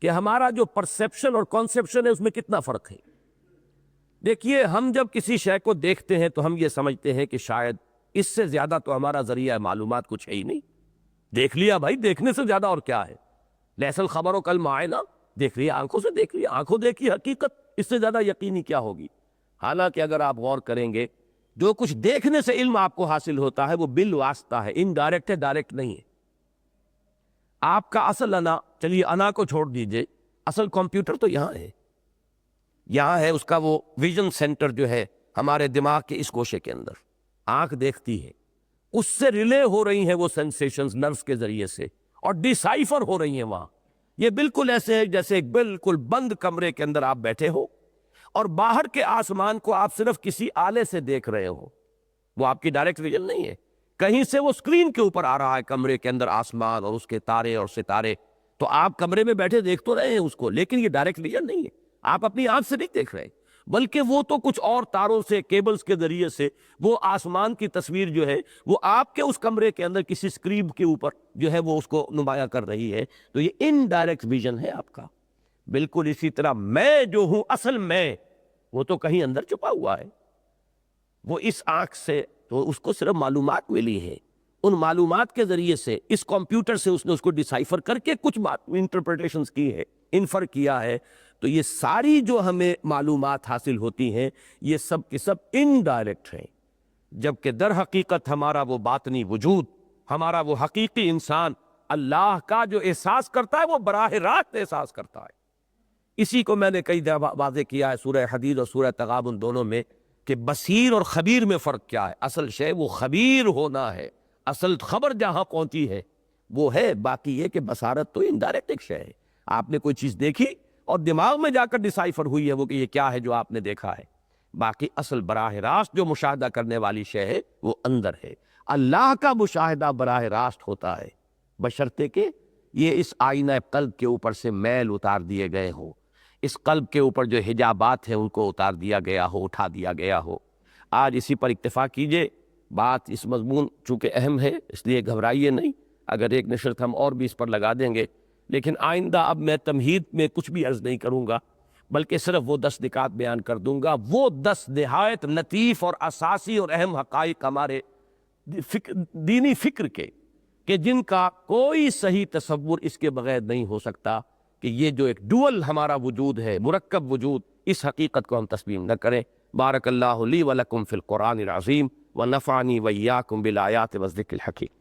کہ ہمارا جو پرسیپشن اور کانسیپشن ہے اس میں کتنا فرق ہے۔ دیکھیے، ہم جب کسی شے کو دیکھتے ہیں تو ہم یہ سمجھتے ہیں کہ شاید اس سے زیادہ تو ہمارا ذریعہ معلومات کچھ ہے ہی نہیں، دیکھ لیا بھائی، دیکھنے سے زیادہ اور کیا ہے، لیس الخبر و کالمعائنہ، دیکھ لیا، آنکھوں سے دیکھ لیا، آنکھوں دیکھی حقیقت، اس سے زیادہ یقینی کیا ہوگی۔ حالانکہ اگر آپ غور کریں گے جو کچھ دیکھنے سے علم آپ کو حاصل ہوتا ہے وہ بالواسطہ ہے، انڈائریکٹ ہے، ڈائریکٹ نہیں ہے۔ آپ کا اصل انا، چلیے انا کو چھوڑ دیجئے، اصل کمپیوٹر تو یہاں ہے، یہاں ہے، اس کا وہ ویژن سینٹر جو ہے ہمارے دماغ کے اس گوشے کے اندر، آنکھ دیکھتی ہے، اس سے ریلے ہو رہی ہیں وہ سینسیشنز نروز کے ذریعے سے، اور ڈیسائفر ہو رہی ہیں وہاں۔ یہ بالکل ایسے ہے جیسے ایک بالکل بند کمرے کے اندر آپ بیٹھے ہو اور باہر کے آسمان کو آپ صرف کسی آلے سے دیکھ رہے ہو، وہ آپ کی ڈائریکٹ ویژن نہیں ہے، کہیں سے وہ اسکرین کے اوپر آ رہا ہے، کمرے کے اندر آسمان اور اس کے تارے اور ستارے، تو آپ کمرے میں بیٹھے دیکھ تو رہے ہیں اس کو، لیکن یہ ڈائریکٹ ویژن نہیں ہے، آپ اپنی آنکھ سے نہیں دیکھ رہے، بلکہ وہ تو کچھ اور تاروں سے، کیبلز کے ذریعے سے وہ آسمان کی تصویر جو ہے وہ آپ کے اس کمرے کے اندر کسی اسکرین کے اوپر جو ہے وہ اس کو نمایاں کر رہی ہے، تو یہ انڈائریکٹ ویژن ہے آپ کا۔ بالکل اسی طرح میں جو ہوں، اصل میں، وہ تو کہیں اندر چھپا ہوا ہے، وہ اس آنکھ سے تو اس کو صرف معلومات ملی ہے، ان معلومات کے ذریعے سے اس کمپیوٹر سے اس نے اس کو ڈیسائفر کر کے کچھ انٹرپریٹیشنز کی ہے، انفر کیا ہے، تو یہ ساری جو ہمیں معلومات حاصل ہوتی ہیں یہ سب کے سب انڈائریکٹ ہیں، جبکہ در حقیقت ہمارا وہ باطنی وجود، ہمارا وہ حقیقی انسان اللہ کا جو احساس کرتا ہے وہ براہ راست احساس کرتا ہے۔ اسی کو میں نے کئی دفعہ واضح کیا ہے سورہ حدید اور سورہ تغابن دونوں میں کہ بصیر اور خبیر میں فرق کیا ہے۔ اصل شے وہ خبیر ہونا ہے، اصل خبر جہاں پہنچی ہے وہ ہے، باقی یہ کہ بصارت تو انڈائریکٹ ایک شے ہے، آپ نے کوئی چیز دیکھی اور دماغ میں جا کر ڈیسائفر ہوئی ہے وہ کہ یہ کیا ہے جو آپ نے دیکھا ہے۔ باقی اصل براہ راست جو مشاہدہ کرنے والی شے ہے وہ اندر ہے۔ اللہ کا مشاہدہ براہ راست ہوتا ہے بشرطے کہ یہ اس آئینہ قلب کے اوپر سے میل اتار دیے گئے ہوں، اس قلب کے اوپر جو حجابات ہیں ان کو اتار دیا گیا ہو، اٹھا دیا گیا ہو۔ آج اسی پر اکتفا کیجئے، بات اس مضمون چونکہ اہم ہے اس لیے گھبرائیے نہیں، اگر ایک نشست ہم اور بھی اس پر لگا دیں گے، لیکن آئندہ اب میں تمہید میں کچھ بھی عرض نہیں کروں گا، بلکہ صرف وہ 10 نکات بیان کر دوں گا، وہ 10 نہایت لطیف اور اساسی اور اہم حقائق ہمارے دینی فکر کے، کہ جن کا کوئی صحیح تصور اس کے بغیر نہیں ہو سکتا کہ یہ جو ایک ڈوئل ہمارا وجود ہے، مرکب وجود، اس حقیقت کو ہم تسلیم نہ کریں۔ بارک اللہ لی ولکم فی القرآن العظیم ونفعنی وإیاکم بالآیات والذکر الحکیم۔